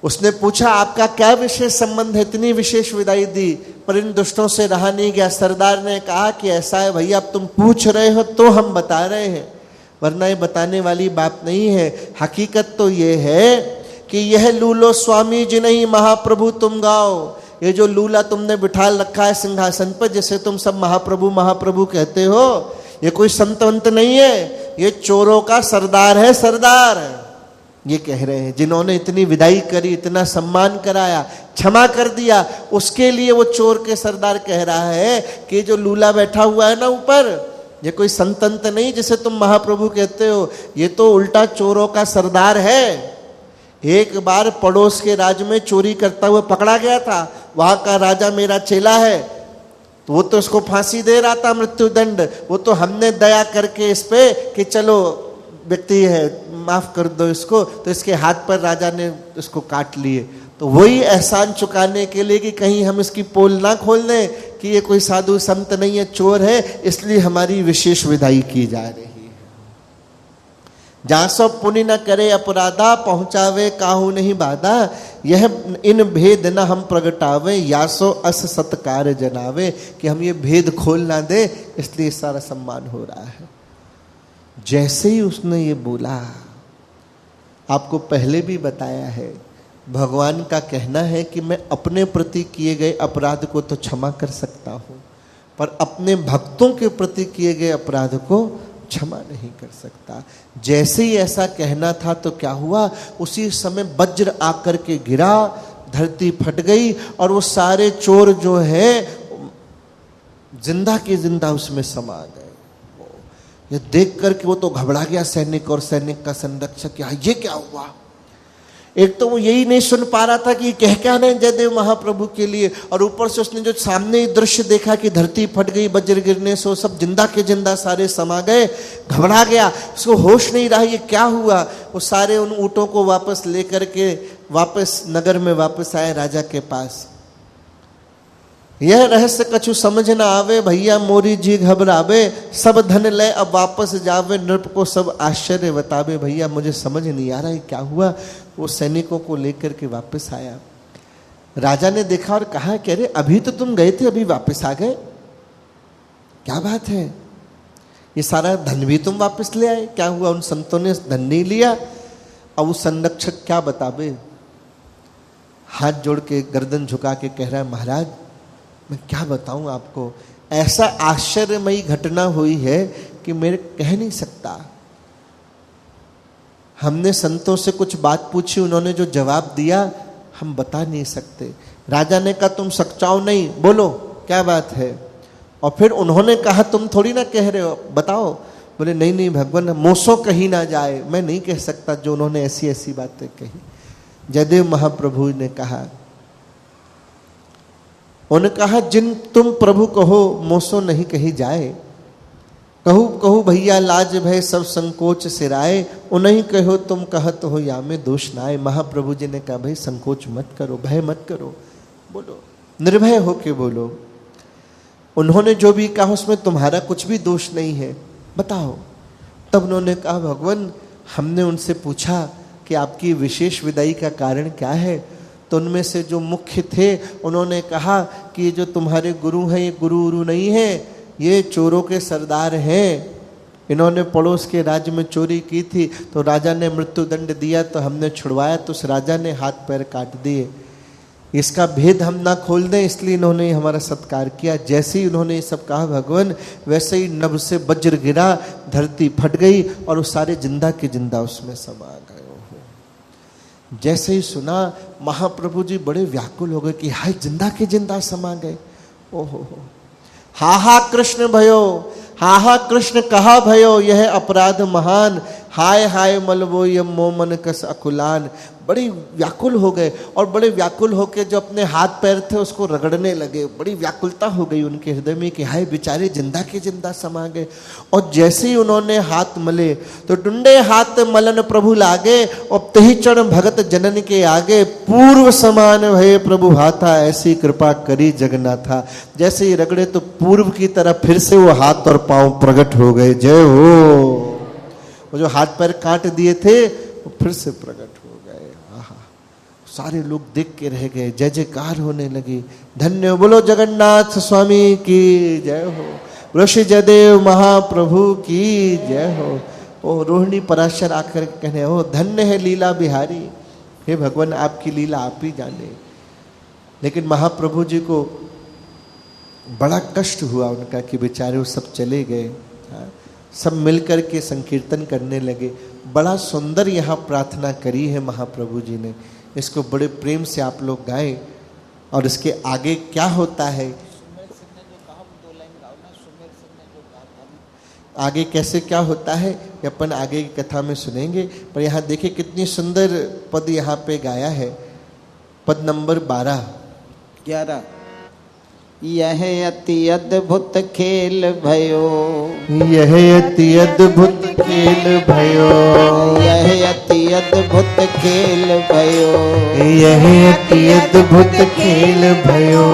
उसने पूछा आपका क्या विशेष संबंध है, इतनी विशेष विदाई दी, पर इन दुष्टों से रहा नहीं गया। सरदार ने कहा कि ऐसा है भैया, अब तुम पूछ रहे हो तो हम बता रहे हैं, वरना ये बताने वाली बात नहीं है। हकीकत तो ये है कि यह लूलो स्वामी जी नहीं महाप्रभु तुम गाओ। ये जो लूला तुमने बिठा रखा है सिंहासन पर, जिसे तुम सब महाप्रभु महाप्रभु कहते हो, ये कोई संतवंत नहीं है, ये चोरों का सरदार है, सरदार। ये कह रहे हैं, जिन्होंने इतनी विदाई करी, इतना सम्मान कराया, क्षमा कर दिया, उसके लिए वो चोर के सरदार कह रहा है कि जो लूला बैठा हुआ है ना ऊपर, ये कोई संतंत नहीं जिसे तुम महाप्रभु कहते हो, ये तो उल्टा चोरों का सरदार है। एक बार पड़ोस के राज्य में चोरी करता हुआ पकड़ा गया था, वहां का राजा मेरा चेला है, तो वो तो इसको फांसी दे रहा था, मृत्युदंड। वो तो हमने दया करके इस पे कि चलो व्यक्ति है, माफ कर दो इसको, तो इसके हाथ पर राजा ने इसको काट लिए। तो वही एहसान चुकाने के लिए कि कहीं हम इसकी पोल ना खोल दें कि ये कोई साधु संत नहीं है, चोर है, इसलिए हमारी विशेष विदाई की जा रही है। जहाँ सो पुण्य न करे अपराधा, पहुंचावे काहू नहीं बाधा, यह इन भेद न हम प्रगटावे, या सो अस सत्कार जनावे, कि हम ये भेद खोल ना दे, इसलिए सारा सम्मान हो रहा है। जैसे ही उसने ये बोला, आपको पहले भी बताया है, भगवान का कहना है कि मैं अपने प्रति किए गए अपराध को तो क्षमा कर सकता हूं, पर अपने भक्तों के प्रति किए गए अपराध को क्षमा नहीं कर सकता। जैसे ही ऐसा कहना था तो क्या हुआ, उसी समय वज्र आकर के गिरा, धरती फट गई और वो सारे चोर जो है जिंदा के जिंदा उसमें समा गए। ये देख करके वो तो घबरा गया सैनिक, और सैनिक का संरक्षक, ये क्या हुआ। एक तो वो यही नहीं सुन पा रहा था कि कह क्या रहे जयदेव महाप्रभु के लिए, और ऊपर से उसने जो सामने दृश्य देखा कि धरती फट गई वज्र गिरने से, सब जिंदा के जिंदा सारे समा गए, घबरा गया, उसको होश नहीं रहा ये क्या हुआ। वो सारे उन ऊँटों को वापस लेकर के वापस नगर में वापस आए राजा के पास। यह रहस्य कछु समझ न आवे, भैया मोरी जी घबरावे, सब धन ले अब वापस जावे, नृप को सब आश्चर्य बतावे। भैया मुझे समझ नहीं आ रहा है क्या हुआ। वो सैनिकों को लेकर के वापस आया, राजा ने देखा और कहा कि अरे अभी तो तुम गए थे, अभी वापस आ गए, क्या बात है, ये सारा धन भी तुम वापस ले आए, क्या हुआ। उन संतों ने धन नहीं लिया। अब वो संरक्षक क्या बतावे, हाथ जोड़ के गर्दन झुका के कह रहा है, महाराज मैं क्या बताऊं आपको, ऐसा आश्चर्यमयी घटना हुई है कि मेरे कह नहीं सकता। हमने संतों से कुछ बात पूछी, उन्होंने जो जवाब दिया हम बता नहीं सकते। राजा ने कहा तुम सच्चाओ नहीं, बोलो क्या बात है। और फिर उन्होंने कहा तुम थोड़ी ना कह रहे हो, बताओ। बोले नहीं नहीं भगवान, मोसो कही ना जाए, मैं नहीं कह सकता जो उन्होंने ऐसी ऐसी बातें कही। जयदेव महाप्रभु ने कहा, उन्होंने कहा जिन तुम प्रभु कहो मोसो नहीं कही जाए, कहू कहू भैया लाज भय सब संकोच सिराए, उन्हीं कहो तुम कहत हो या में दोष नाए। महाप्रभु जी ने कहा भाई संकोच मत करो, भय मत करो, बोलो निर्भय होके बोलो। उन्होंने जो भी कहा उसमें तुम्हारा कुछ भी दोष नहीं है, बताओ। तब उन्होंने कहा भगवान हमने उनसे पूछा कि आपकी विशेष विदाई का कारण क्या है, तो उनमें से जो मुख्य थे उन्होंने कहा कि ये जो तुम्हारे गुरु हैं ये गुरु उरु नहीं है, ये चोरों के सरदार हैं, इन्होंने पड़ोस के राज्य में चोरी की थी, तो राजा ने मृत्युदंड दिया, तो हमने छुड़वाया, तो उस राजा ने हाथ पैर काट दिए। इसका भेद हम ना खोल दें इसलिए इन्होंने हमारा सत्कार किया। जैसे ही उन्होंने ये सब कहा भगवान, वैसे ही नभ से वज्र गिरा, धरती फट गई और वो सारे जिंदा के जिंदा उसमें समा गए। जैसे ही सुना महाप्रभु जी बड़े व्याकुल हो गए कि हाय जिंदा के जिंदा समा गए। ओहो, हा हा कृष्ण भयो, हा हा कृष्ण कहा भयो, यह अपराध महान, हाय हाय मलबो यम मोमन कस अकुलान। बड़ी व्याकुल हो गए और बड़े व्याकुल होकर जो अपने हाथ पैर थे उसको रगड़ने लगे। बड़ी व्याकुलता हो गई उनके हृदय में कि हाय बेचारे जिंदा के जिंदा समा गए। और जैसे ही उन्होंने हाथ मले तो डुंडे हाथ मलन प्रभु लागे, और तही चढ़ भगत जनन के आगे, पूर्व समान भये प्रभु हाथा, ऐसी कृपा करी जगन्नाथा। जैसे ही रगड़े तो पूर्व की तरह फिर से वो हाथ और पांव प्रकट हो गए। जय हो। वो जो हाथ पैर काट दिए थे वो फिर से प्रकट हो गए। आहा, सारे लोग देख के रह गए, जय जयकार होने लगी। धन्य बोलो जगन्नाथ स्वामी की जय हो, बोलो श्री जयदेव महाप्रभु की जय हो। ओ रोहिणी पराशर आकर कहने, हो धन्य है लीला बिहारी, हे भगवान आपकी लीला आप ही जाने। लेकिन महाप्रभु जी को बड़ा कष्ट हुआ उनका कि बेचारे वो सब चले गए। सब मिलकर के संकीर्तन करने लगे। बड़ा सुंदर यहाँ प्रार्थना करी है महाप्रभु जी ने, इसको बड़े प्रेम से आप लोग गाएं। और इसके आगे क्या होता है, आगे कैसे क्या होता है ये अपन आगे की कथा में सुनेंगे। पर यहाँ देखिए कितनी सुंदर पद यहाँ पे गाया है। पद नंबर 11 यह अति अद्भुत खेल भयो, यह अति अद्भुत खेल भयो, यह अति अद्भुत खेल भयो, यह अति अद्भुत खेल भयो।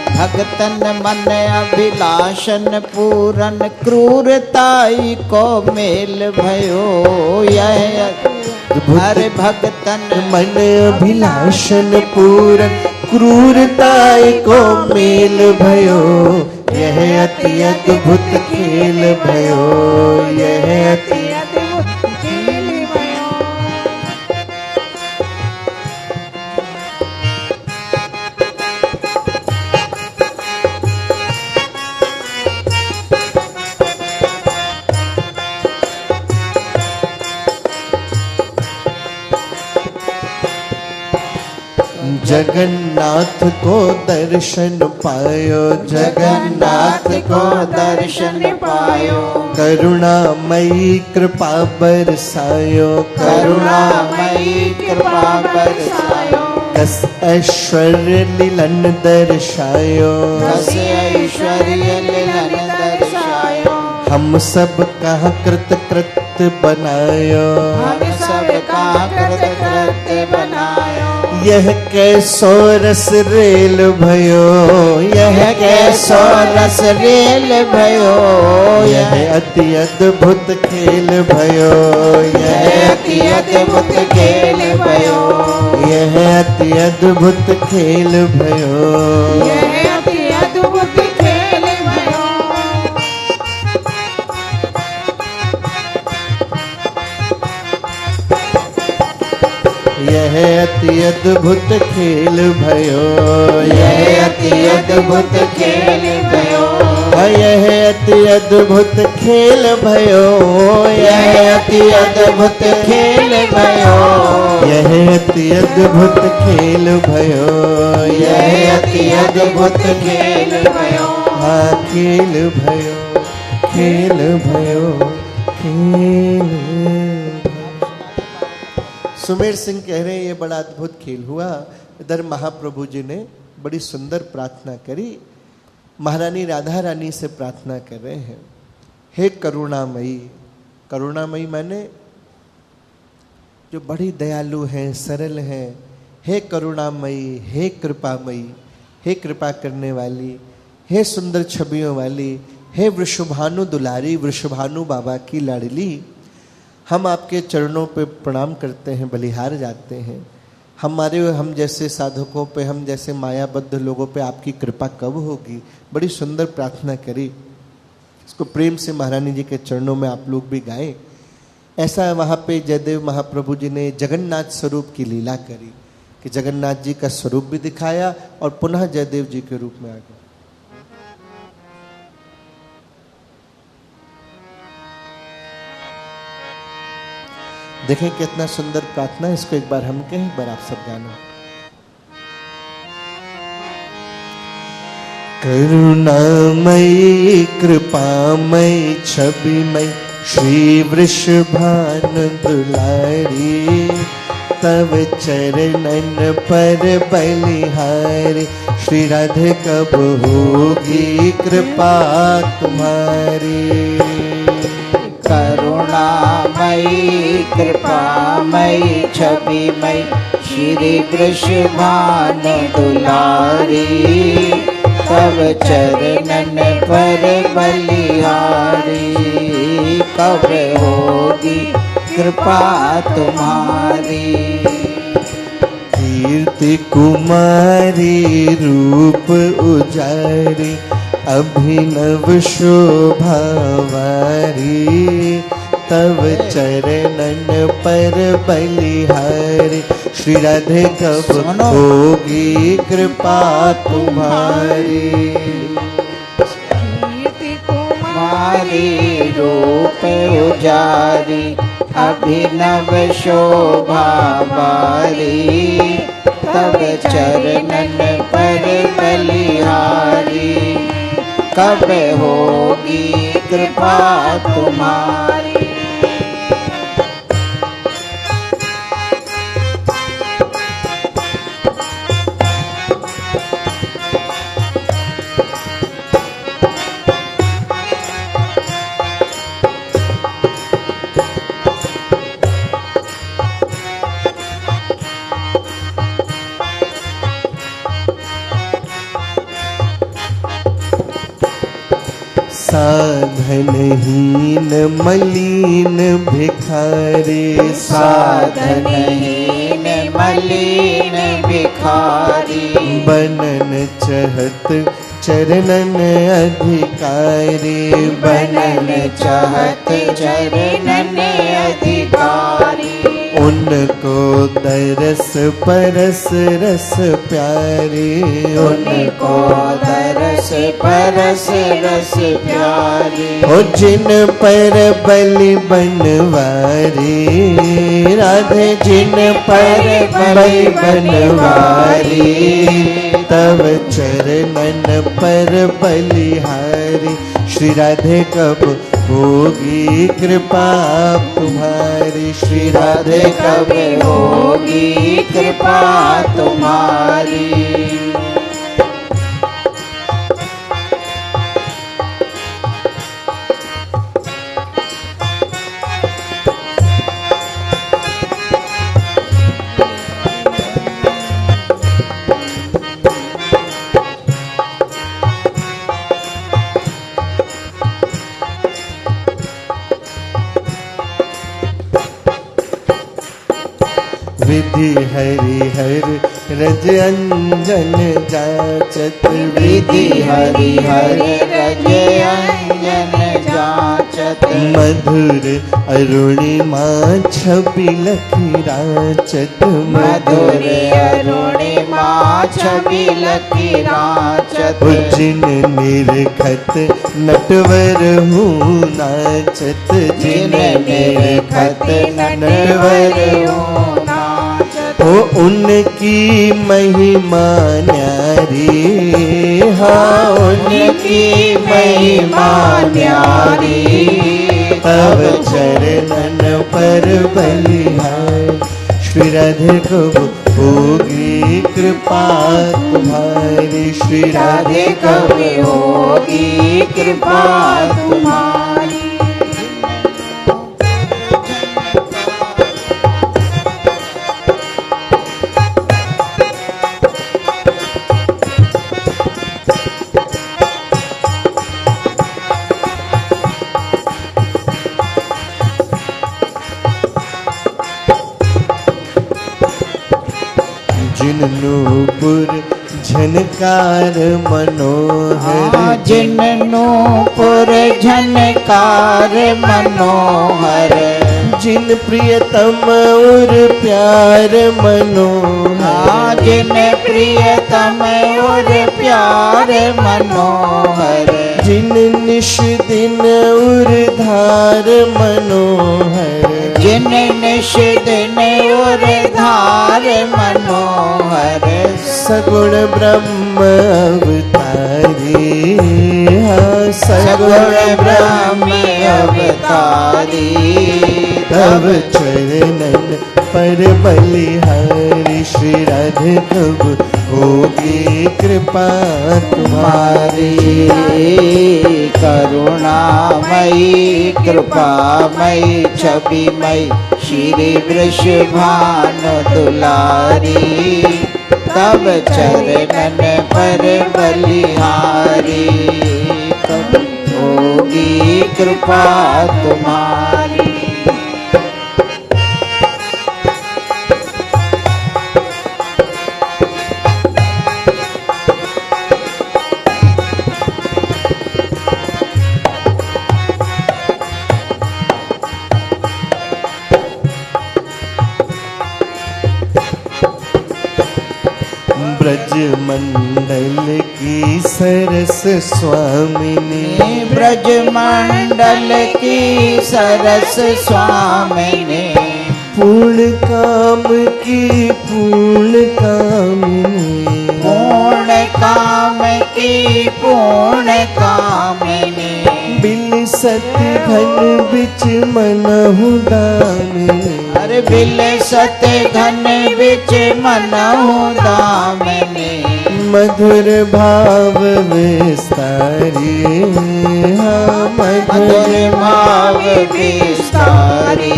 भगतन मन अभिलाषन पूरन क्रूरताई को मेल भयो। यह हर भगतन मन अभिलाषन पूरन क्रूरताई को मेल भयो। यह अति अद्भुत खेल भयो, यह अति अद्भुत खेल भयो। जगन्नाथ को दर्शन पायो, जगन्नाथ को दर्शन पायो, करुणामयी कृपा बरसायो, करुणामयी कृपा बरसायो, कस ऐश्वर्य लीलन दर्शायो, कस ऐश्वर्य लीलन दर्शायो, हम सब कहाँ कृत कृत बनायो, हम सब का कृत कृत्य बनायो। यह कैसो रस रेल भयो, यह कैसो रस रेल भयो। यह अति अद्भुत खेल भयो, यह अति अद्भुत खेल भयो, यह अति अद्भुत खेल भयो। यह अति अद्भुत खेल भयो। यह अति अद्भुत खेल भयो, यह अति अद्भुत खेल भयो, यह अति अद्भुत खेल भयो, यह अति अद्भुत खेल भयो, यह अति अद्भुत खेल भयो, यह अति अद्भुत खेल भयो। हाँ खेल भयो, खेल भयो, खेल। सुमेर सिंह कह रहे हैं ये बड़ा अद्भुत खेल हुआ। इधर महाप्रभु जी ने बड़ी सुंदर प्रार्थना करी, महारानी राधा रानी से प्रार्थना कर रहे हैं, हे करुणामयी। करुणामयी माने जो बड़ी दयालु हैं, सरल हैं। हे करुणामयी, हे कृपामयी, हे कृपा करने वाली, हे सुंदर छवियों वाली, हे वृषभानु दुलारी, वृषभानु बाबा की लाडली। हम आपके चरणों पे प्रणाम करते हैं, बलिहार जाते हैं। हम जैसे साधकों पे, हम जैसे मायाबद्ध लोगों पे आपकी कृपा कब होगी। बड़ी सुंदर प्रार्थना करी, इसको प्रेम से महारानी जी के चरणों में आप लोग भी गाएं। ऐसा वहाँ पे जयदेव महाप्रभु जी ने जगन्नाथ स्वरूप की लीला करी कि जगन्नाथ जी का स्वरूप भी दिखाया और पुनः जयदेव जी के रूप में आ गए। देखें कितना सुंदर प्रार्थना, इसको एक बार हम कहें, एक बार आप सब गाना। करुणामयी कृपामयी छविमयी श्री वृषभान दुलारी, तव चरणन पर बलिहारी, श्री राधे कब होगी कृपा तुम्हारी। करुणामयी कृपामयी छविमयी श्री वृषभान दुलारी, तव चरणन पर बलिहारी, कब होगी कृपा तुम्हारी। कीर्ति कुमारी रूप उजारी, अभिनव शोभा वारी, तव चरणन पर बलिहारी, श्री राधे कब होगी कृपा तुम्हारी। कीर्ति कुमारी रूप पुजारी, अभिनव शोभा बारी, तब चरणन पर बलिहारी, कब होगी कृपा तुम्हारी। साधनहीन मलिन भिखारी, साधनहीन मलिन भिखारी, बनन चहत चरणन अधिकारी, बनन चाहत चरणन अधिकारी, उनको दरस परस रस प्यारी, उनको दरस परस रस प्यारी, ओ जिन पर बलि बनवारी, राधे जिन पर बलि बनवारी, तब चरणन पर बलिहारी। श्री राधे कब होगी कृपा तुम्हारी, श्री राधे कब होगी कृपा तुम्हारी। विधि हरि हर रज अंजन जाचत, विधि हरि हर रज अंजन जाचत, मधुर अरुणिमा छवि लखी राचत, मधुर अरुणिमा छवि लखी राचत, जिन निरखत नटवर हूँ नाचत, जिन निरखत नटवर हूँ नाचत, ओ उनकी महिमा न्यारी, हाँ उनकी महिमा न्यारी, तब चरणन पर बलिहारी। श्री राधे कब होगी कृपा तुम्हारी, श्री राधे कब होगी कृपा तुम्हारी। जिन नूपुर झनकार मनोहर, जिन नूपुर झनकार मनोहर, जिन प्रियतम उर प्यार मनोहर, जिन प्रियतम और प्यार मनोहर, जिन निश दिन उर धार मनोहर, जिन निश दिन और धार मनोहर, सगुण ब्रह्म अवतारी, हाँ सगुण ब्रह्म अवतारी, तब चरणन पर बलिहारी। श्री राधे कब होगी कृपा तुम्हारी, करुणामयी कृपामयी छविमयी श्री वृषभानु दुलारी, तब चरणन पर बलिहारी, कब होगी कृपा तुम्हारी। ब्रज मंडल की की सरस स्वामिनी, ब्रज मंडल की सरस स्वामिनी, पूर्ण काम की पूर्ण कामिनी, पूर्ण काम की पूर्ण कामिनी, बिल सत्य घन बिच मनहु दामिनी, अरे बिल सत्य घन बिच मनहु दामिनी, मधुर भाव विस्तारी, हाँ मधुर भाव विस्तारी,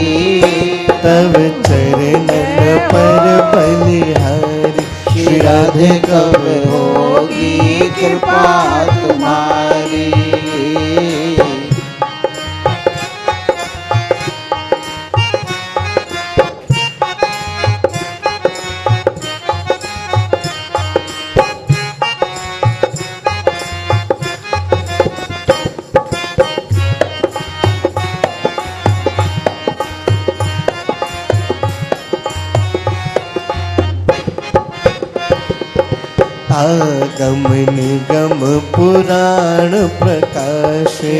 तब चरणन पर बलिहारी, श्री राधे कब होगी कृपा तुम्हारी। आगम निगम पुराण प्रकाशे।